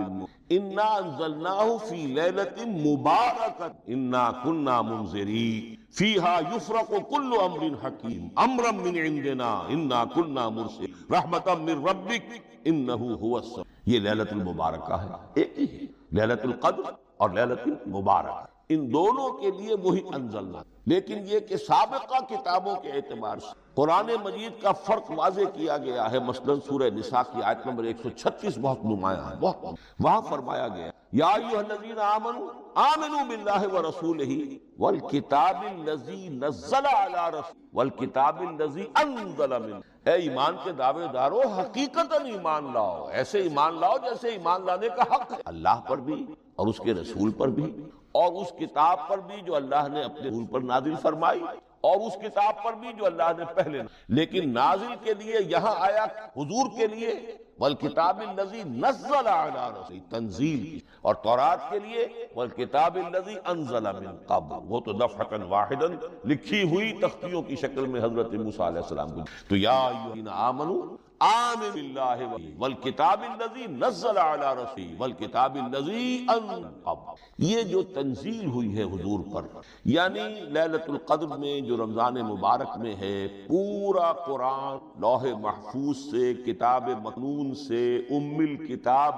انا انزلناہ فی لیلۃ مبارکۃ انا کنا منذرین فیہا یفرق کل امر حکیم امرا من عندنا انا کنا مرسلین رحمتا من ربک انہ هو السمیع۔ یہ لیلۃ المبارکہ ہے، ایک ہی ہے، لیلۃ القدر اور لیلۃ المبارکہ، ان دونوں کے لیے وہی انزلنا۔ لیکن یہ کہ سابقہ کتابوں کے اعتبار سے قرآن مجید کا فرق واضح کیا گیا ہے۔ مثلا سورہ نساء کی آیت نمبر 136 بہت نمایاں ہے، بہت، وہاں فرمایا گیا یا ایھا الذین آمنوا آمنوا باللہ ورسولہ والکتاب الذی نزل علی رسولہ والکتاب الذی انزل من۔ اے ایمان کے دعوے دارو، حقیقتاً ایمان لاؤ، ایسے ایمان لاؤ جیسے ایمان لانے کا حق ہے، اللہ پر بھی اور اس کے رسول پر بھی، اور اس کتاب پر بھی جو اللہ نے اپنے رسول پر نازل فرمائی، اور اس کتاب پر بھی جو اللہ نے پہلے، لیکن نازل کے لیے یہاں آیا حضور کے لیے، والکتاب الذی نزل علی رسول، تنزیل کی، اور تورات کے لیے والکتاب الذی انزل من قبل، وہ تو دفعۃ واحدا لکھی ہوئی تختیوں کی شکل میں حضرت موسیٰ علیہ السلام کو۔ تو یا ایھا الذین آمنوا آمنوا باللہ والکتاب الذی نزل علی رسول والکتاب الذی انزل من قبل، یہ جو تنزیل ہوئی ہے حضور پر، یعنی لیلۃ القدر میں جو رمضان مبارک میں ہے، پورا قرآن لوح محفوظ سے، کتاب مکنون سے، ام الکتاب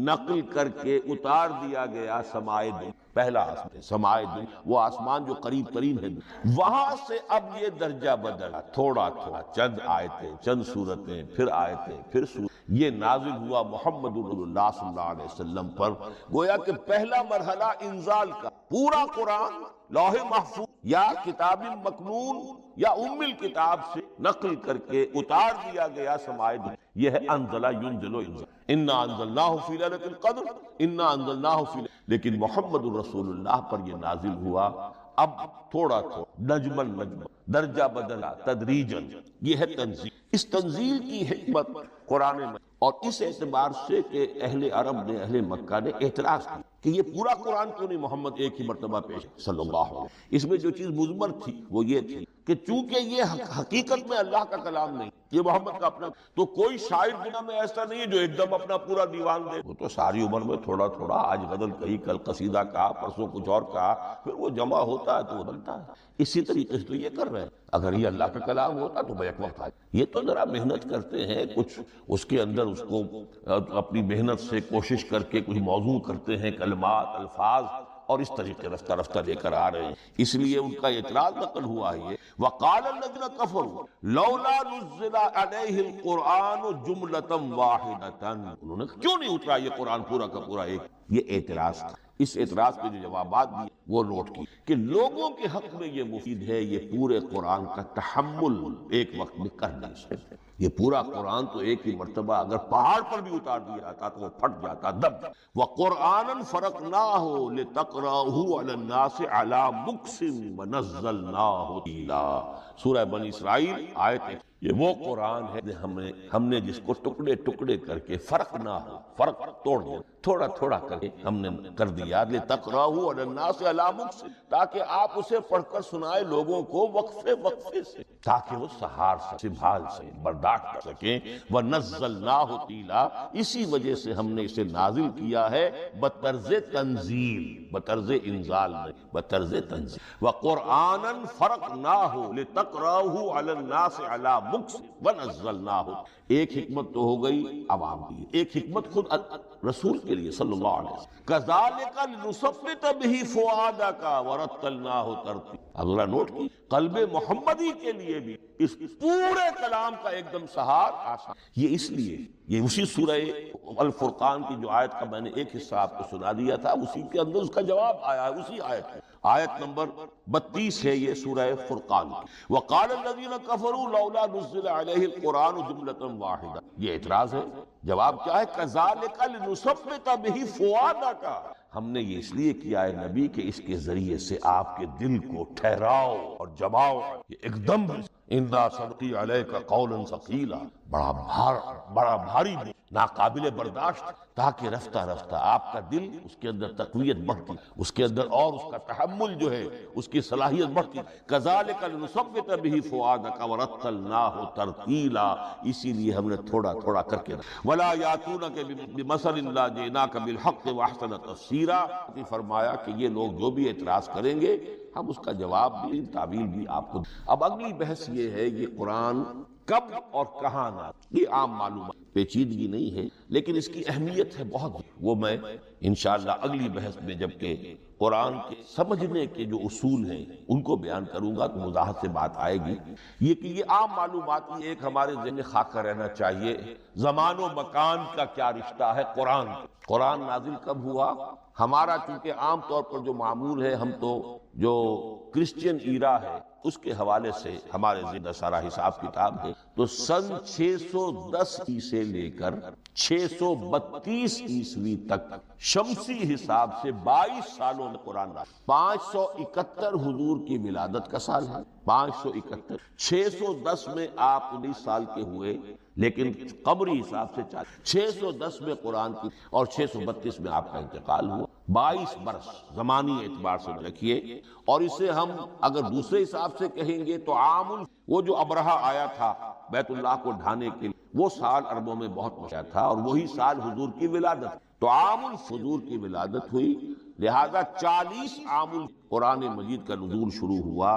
نقل کر کے اتار دیا گیا سمائے دنیا، پہلا آسمان سمائے دنیا، وہ آسمان جو قریب ترین ہے، وہاں سے اب یہ درجہ بدلا، تھوڑا تھوڑا، چند آیتیں، چند سورتیں، پھر آیتیں، پھر سورتیں، یہ نازل ہوا محمد رسول اللہ صلی اللہ علیہ وسلم پر۔ گویا کہ پہلا مرحلہ انزال کا، پورا قرآن لوح محفوظ یا کتاب مکنون یا ام الکتاب سے نقل کر کے اتار دیا گیا سمائے دنیا، یہ ہے انزل ینزل انزل، انا انزلناہ فی لیلۃ القدر، انا انزلناہ فی، لیکن محمد رسول اللہ پر یہ نازل ہوا اب تھوڑا تھوڑا، نجما نجما، درجہ بدلا، تدریجاً، یہ ہے تنزیل۔ اس تنزیل کی حکمت قرآن میں، اور اس اعتبار سے کہ اہل عرب نے، اہل مکہ نے اعتراض کیا کہ یہ پورا قرآن کیوں نہیں محمد ایک ہی مرتبہ پیش صلی اللہ علیہ وسلم۔ اس میں جو چیز مضمر تھی وہ یہ تھی کہ چونکہ یہ حقیقت میں اللہ کا کلام نہیں، یہ محمد کا اپنا، تو کوئی شاعر دنیا میں ایسا نہیں ہے جو ایک دم اپنا پورا دیوان دے، وہ تو ساری عمر میں تھوڑا تھوڑا، آج غزل کہی، کل قصیدہ کہا، پرسوں کچھ اور کہا، پھر وہ جمع ہوتا ہے تو وہ بنتا ہے۔ اسی طریقے سے تو یہ کر رہے ہیں، اگر یہ اللہ کا کلام ہوتا تو بیک وقت آئے، یہ تو ذرا محنت کرتے ہیں، کچھ اس کے اندر اس کو اپنی محنت سے کوشش کر کے کچھ موضوع کرتے ہیں، کلمات، الفاظ، اور اس طریقے رفتہ رفتہ لے کر آ رہے ہیں۔ اس لیے ان کا اعتراض نقل ہوا ہے، وقال الذین کفروا لولا نزل علیہ القرآن جملۃ واحدۃ، انہوں نے کیوں نہیں اترا یہ قرآن پورا کا پورا ایک، یہ اعتراض تھا۔ اس اعتراض پہ جو جوابات دیے وہ نوٹ کی کہ لوگوں کے حق میں یہ مفید ہے، یہ پورے قرآن کا تحمل ایک وقت میں کر نہیں سکتے۔ یہ پورا قرآن تو ایک ہی مرتبہ اگر پہاڑ پر بھی اتار دیا جاتا تو وہ پھٹ جاتا، دب۔ وَقُرْآنًا فَرَقْنَاهُ لِتَقْرَأَهُ عَلَى النَّاسِ عَلَى مُكْثٍ وَنَزَّلْنَاهُ تَنزِيلًا، سورہ بنی اسرائیل آیت، یہ وہ قرآن ہے ہم نے جس کو ٹکڑے ٹکڑے کر کے فرق توڑ دیا، تھوڑا تھوڑا کر کے ہم نے کر دیا، لِتَقْرَأَهُ عَلَى النَّاسِ عَلَى مُكْثٍ، تاکہ آپ اسے پڑھ کر سنائے لوگوں کو وقفے وقفے سے، تاکہ وہ سہار سے، سنبھال سے، برداشت کر سکیں۔ وَنَزَّلْنَاهُ تَنزِيلًا، اسی وجہ سے ہم نے اسے نازل کیا ہے بطرز تنزیل، بطرز انزال نہیں، بطرز تنزیل۔ وَقُرْآنًا فَرَقْنَاهُ لِتَقْرَأَهُ عَلَى النَّاسِ عَلَى مُكْثٍ وَنَزَّلْنَاهُ، ایک حکمت تو ہو گئی عوام کی، ایک حکمت خود رسول کے لیے صلی اللہ علیہ وسلم، كَذَلِكَ لِنُثَبِّتَ بِهِ فُؤَادَكَ وَرَتَّلْنَاهُ تَرْتِيلًا، اب ذرا نوٹ کی، قلب محمدی کے لیے بھی اس پورے کلام کا ایک دم سہار آسان، یہ اس لیے، یہ اسی سورہ الفرقان کی جو آیت کا میں نے ایک حصہ آپ کو سنا دیا تھا، اسی کے اندر اس کا جواب آیا ہے، اسی آیت میں، آیت نمبر 32 ہے یہ سورہ فرقان کی۔ وَقَالَ الَّذِينَ كَفَرُوا لَوْلَا نُزِّلَ عَلَيْهِ الْقُرْآنُ جُمْلَةً وَاحِدَةً، یہ اعتراض ہے، جواب کیا ہے؟ كَذَلِكَ لِنُثَبِّتَ بِهِ فُؤَادَكَ، ہم نے یہ اس لیے کیا ہے نبی کہ اس کے ذریعے سے آپ کے دل کو ٹھہراؤ اور جماؤ، یہ ایک دم اِنَّا سَنُلْقِي عَلَيْكَ قَوْلًا ثَقِيلًا، بڑا بھاری، ناقابل برداشت، تاکہ رفتہ رفتہ آپ کا دل، اس کے اندر تقویت بڑھتی، اس کے اندر اور اس کا تحمل جو ہے اس کی صلاحیت بڑھتی۔ كَذَلِكَ لِنُثَبِّتَ بِهِ فُؤَادَكَ وَرَتَّلْنَاهُ تَرْتِيلًا، اسی لیے ہم نے تھوڑا تھوڑا کر کے، وَلَا يَأْتُونَكَ بِمَثَلٍ إِلَّا جِئْنَاكَ بِالْحَقِّ وَأَحْسَنَ تَفْسِيرًا، فرمایا کہ یہ لوگ جو بھی اعتراض کریں گے ہم اس کا جواب بھی، تعویل بھی آپ کو۔ اب اگلی بحث یہ ہے یہ قرآن کب اور کہاں نازل، یہ عام معلومات، پیچیدگی نہیں ہے، لیکن اس کی اہمیت ہے بہت، وہ میں انشاءاللہ اگلی بحث میں جبکہ قرآن کے سمجھنے کے جو اصول ہیں ان کو بیان کروں گا تو وضاحت سے بات آئے گی۔ یہ کہ یہ عام معلومات کی ایک ہمارے ذہن میں خاکہ رہنا چاہیے، زمان و مکان کا کیا رشتہ ہے قرآن نازل کب ہوا؟ ہمارا چونکہ عام طور پر جو معمول ہے، ہم تو جو کرسچین ایرا ہے اس کے حوالے سے ہمارے ذہن سارا حساب کتاب ہے، تو سن 610 سے لے کر 632 عیسوی تک شمسی حساب سے 22 سالوں میں قرآن نازل۔ 571 حضور کی ولادت کا سال ہے، 571۔ 610 میں آپ 19 سال کے ہوئے، لیکن قمری حساب سے 610 میں قرآن کی، اور 632 میں آپ کا انتقال ہوا۔ 22 برس زمانی اعتبار سے رکھیے، اور اسے ہم اگر دوسرے حساب سے کہیں گے تو وہ جو ابرہہ آیا تھا بیت اللہ کو ڈھانے کے لیے، وہ سال عربوں میں بہت مشہور تھا، اور وہی سال حضور کی ولادت، تو عام الفضول کی ولادت ہوئی، لہذا 40 عام قرآن مجید کا نزول شروع ہوا،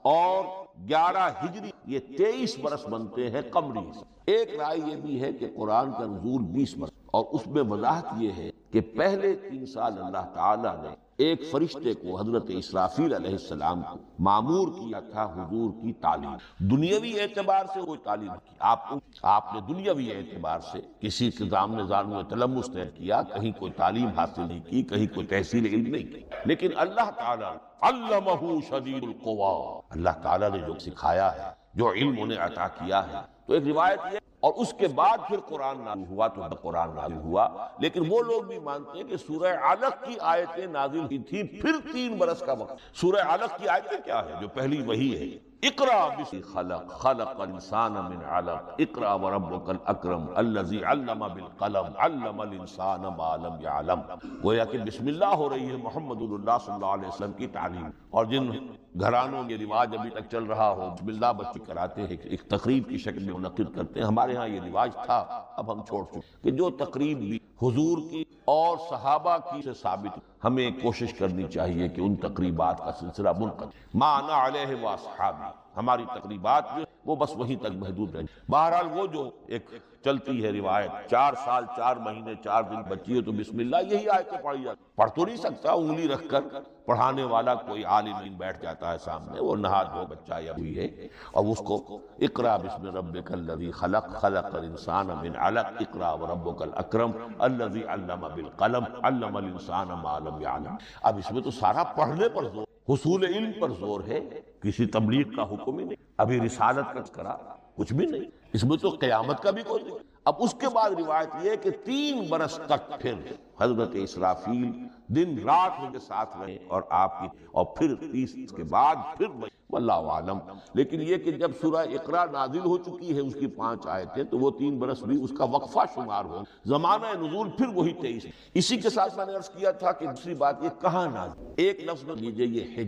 اور 11 ہجری یہ 23 برس بنتے ہیں قمری۔ ایک رائے یہ بھی ہے کہ قرآن کا نزول 20 برس، اور اس میں وضاحت یہ ہے کہ پہلے 3 سال اللہ تعالیٰ نے ایک فرشتے کو حضرت اسرافیل علیہ السلام کو معمور کیا تھا حضور کی تعلیم۔ دنیاوی اعتبار سے کوئی تعلیم کی، آپ نے دنیاوی اعتبار سے کسی کے سامنے زانو تلمس نہیں کیا، کہیں کوئی تعلیم حاصل نہیں کی، کہیں کوئی تحصیل علم نہیں کی، لیکن اللہ تعالیٰ علمہ شدید القویٰ، اللہ تعالیٰ نے جو سکھایا ہے، جو علم انہیں عطا کیا ہے۔ تو ایک روایت یہ، اور اس کے بعد پھر قرآن نازل ہوا، تو قرآن نازل ہوا، لیکن وہ لوگ بھی مانتے ہیں کہ سورہ علق کی آیتیں نازل ہوئی تھی پھر 3 برس کا وقت۔ سورہ علق کی آیتیں کیا ہے؟ جو پہلی وحی ہے، اقرا بسم خلق خلق الانسان من علق اقرا وربک الاکرم الذی علم بالقلم علم الانسان ما لم یعلم۔ گویا کہ بسم اللہ ہو رہی ہے محمد اللہ صلی اللہ علیہ وسلم کی تعلیم، اور جن گھرانوں یہ رواج ابھی تک چل رہا ہو، بسم اللہ بچے کراتے ہیں، ایک تقریب کی شکل میں منعقد کرتے ہیں، ہمارے ہاں یہ رواج تھا، اب ہم چھوڑ چکے کہ جو تقریب بھی حضور کی اور صحابہ کی سے ثابت، ہمیں کوشش کرنی چاہیے کہ ان تقریبات کا سلسلہ منقطع ما انا علیہ واصحابی، ہماری تقریبات جو وہ بس وہیں تک محدود رہیں۔ بہرحال وہ جو ایک چلتی ہے روایت، 4 سال 4 مہینے 4 دن بچی ہے تو بسم اللہ یہی آیتیں پڑھی جاتی، پڑھ تو نہیں سکتا، انگلی رکھ کر پڑھانے والا کوئی عالم بیٹھ جاتا ہے سامنے، وہ نہاد ہو بچہ یا ہوئی ہے، اور اس کو اقرا بسم ربک الذی خلق خلق الانسان من علق اقرا وربک الاکرم الذی علم بالقلم علم الانسان ما لم یعلم۔ اب اس میں تو سارا پڑھنے پر زور، حصول علم پر زور ہے، کسی تبلیغ کا حکم ہی نہیں، ابھی رسالت کا کرا کچھ بھی نہیں، اس میں تو قیامت کا بھی کوئی نہیں۔ اب اس کے بعد روایت یہ ہے کہ 3 برس تک پھر حضرت اسرافیل دن رات ان کے ساتھ رہے، اور آپ کی، اور پھر 30 کے بعد پھر واللہ عالم۔ لیکن یہ کہ جب سورہ اقرا نازل ہو چکی ہے، اس کی 5 آیتیں، تو وہ 3 برس بھی اس کا وقفہ شمار ہو، زمانہ نزول پھر وہی 23۔ اسی کے ساتھ میں نے عرض کیا تھا کہ دوسری بات یہ کہاں نازل، ایک لفظ میں لیجئے، یہ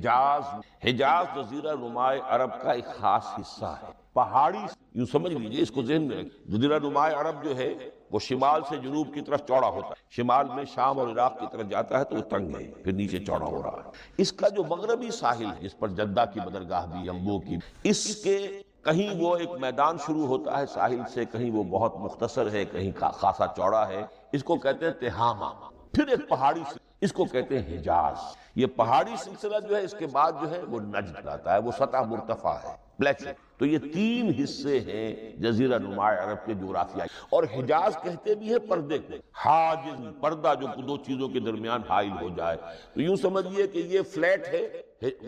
حجاز جزیرہ نمائے عرب کا ایک خاص حصہ ہے، پہاڑی، یوں سمجھ لیجئے، اس کو ذہن میں رکھیں، جزیرہ نمائے عرب جو ہے وہ شمال سے جنوب کی طرف چوڑا ہوتا ہے، شمال میں شام اور عراق کی طرف جاتا ہے تو وہ تنگ ہے، پھر نیچے چوڑا ہو رہا ہے۔ اس کا جو مغربی ساحل ہے، جس پر جدہ کی بندرگاہ بھی، امبو کی، اس کے کہیں وہ ایک میدان شروع ہوتا ہے ساحل سے، کہیں وہ بہت مختصر ہے، کہیں خاصا چوڑا ہے، اس کو کہتے ہیں تہامہ۔ پھر ایک پہاڑی اس کو کہتے ہیں حجاز۔ یہ پہاڑی سلسلہ جو ہے اس کے بعد جو ہے وہ نجد آتا ہے، وہ سطح مرتفع ہے، پلیٹو۔ تو یہ 3 حصے ہیں جزیرہ نمائے عرب کے جغرافیائی، اور حجاز کہتے بھی ہیں پردے کو، حاجز پردہ جو 2 چیزوں کے درمیان حائل ہو جائے، تو یوں سمجھیے کہ یہ فلیٹ ہے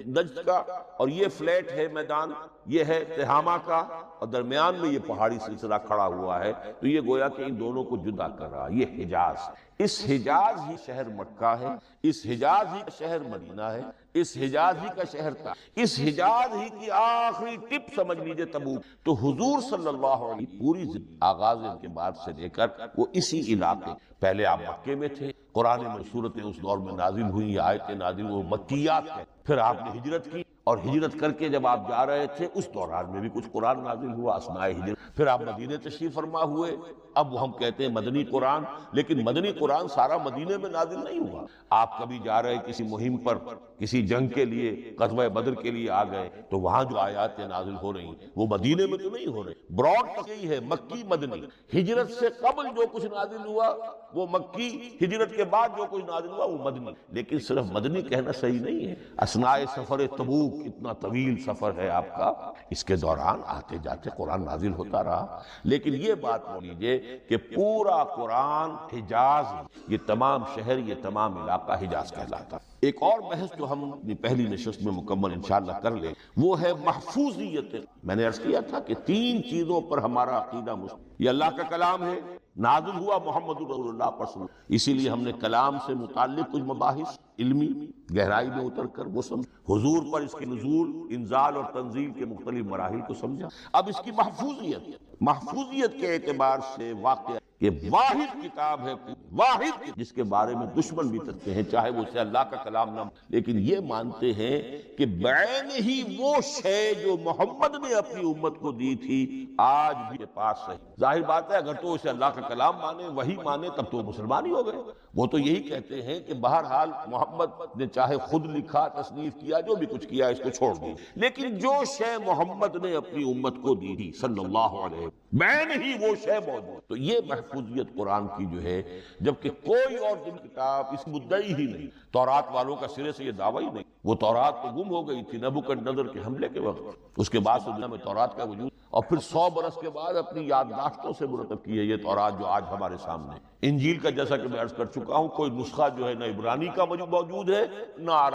نجد کا، اور یہ فلیٹ ہے میدان، یہ ہے تہامہ کا، اور درمیان میں یہ پہاڑی سلسلہ کھڑا ہوا ہے، تو یہ گویا کہ ان دونوں کو جدا کر رہا، یہ حجاز۔ اس حجاز ہی شہر مکہ ہے، اس حجاز ہی کا شہر مدینہ ہے، اس حجاز ہی کا شہر تھا، اس حجاز ہی کی آخری ٹپ سمجھ لیجئے تبوک۔ تو حضور صلی اللہ علیہ وسلم پوری آغاز کے بعد سے لے کر وہ اسی علاقے، پہلے آپ مکے میں تھے، قرآن میں صورتیں اس دور میں نازل ہوئی، یہ آیتیں نازل وہ مکیات ہیں، پھر آپ نے ہجرت کی، اور ہجرت کر کے جب آپ جا رہے تھے اس دوران میں بھی کچھ قرآن نازل ہوا اثناء ہجرت، پھر آپ مدینے تشریف فرما ہوئے، اب وہ ہم کہتے ہیں مدنی قرآن، لیکن مدنی قرآن سارا مدینے میں نازل نہیں ہوا۔ آپ کبھی جا رہے کسی مہم پر، کسی جنگ کے لیے، غزوہ بدر کے لیے آ گئے، تو وہاں جو آیات نازل ہو رہی ہیں وہ مدینے میں تو نہیں ہو رہی، براڈ تک یہی ہے، مکی مدنی۔ ہجرت سے قبل جو کچھ نازل ہوا وہ مکی، ہجرت کے بعد جو کچھ نازل ہوا وہ مدنی۔ لیکن صرف مدنی کہنا صحیح نہیں ہے، اثناء سفر تبوک کتنا طویل سفر ہے آپ کا، اس کے دوران آتے جاتے قرآن نازل ہوتا رہا۔ لیکن یہ بات مان لیجئے کہ پورا قرآن حجاز، یہ تمام شہر، یہ تمام علاقہ حجاز کہلاتا۔ ایک اور بحث جو ہم پہلی نشست میں مکمل انشاءاللہ کر لیں، وہ ہے محفوظیت۔ میں نے عرض کیا تھا کہ تین چیزوں پر ہمارا عقیدہ یہ اللہ کا کلام ہے، نازل ہوا محمد رسول اللہ پر صلی اللہ علیہ وسلم۔ اسی لیے ہم نے کلام سے متعلق کچھ مباحث علمی گہرائی میں اتر کر وہ سمجھ، حضور پر اس کی نزول، انزال اور تنزیل کے مختلف مراحل کو سمجھا۔ اب اس کی محفوظیت کے اعتبار سے واقعہ کہ واحد کتاب ہے، واحد جس کے بارے میں دشمن بھی کرتے ہیں، چاہے وہ اسے اللہ کا کلام نہ، لیکن یہ مانتے ہیں کہ بعین ہی وہ شے جو محمد نے اپنی امت کو دی تھی آج بھی کے پاس ہے۔ ظاہر بات ہے اگر تو اسے اللہ کا کلام مانے، وہی مانے، تب تو مسلمان ہی ہو گئے۔ وہ تو یہی کہتے ہیں کہ بہرحال محمد نے چاہے خود لکھا، تصنیف کیا، جو بھی کچھ کیا، اس کو چھوڑ دی، لیکن جو شے محمد نے اپنی امت کو دی تھی صلی اللہ علیہ وسلم، بعین ہی وہ شے موجود۔ تو یہ محفوظیت قرآن کی جو ہے، جبکہ کوئی اور دن کتاب اس مدعی ہی نہیں۔ تورات والوں کا سرے سے یہ دعویٰ ہی نہیں، وہ تورات تو گم ہو گئی تھی نبوکدنضر کے حملے کے وقت، اس کے بعد سے دنیا میں تورات کا وجود، اور پھر 100 برس کے بعد اپنی یادداشتوں سے مرتب کی ہے یہ تورات جو آج ہمارے سامنے۔ انجیل کا جیسا کہ میں عرض کر چکا ہوں، کوئی نسخہ جو ہے نہ عبرانی کا موجود ہے، نہ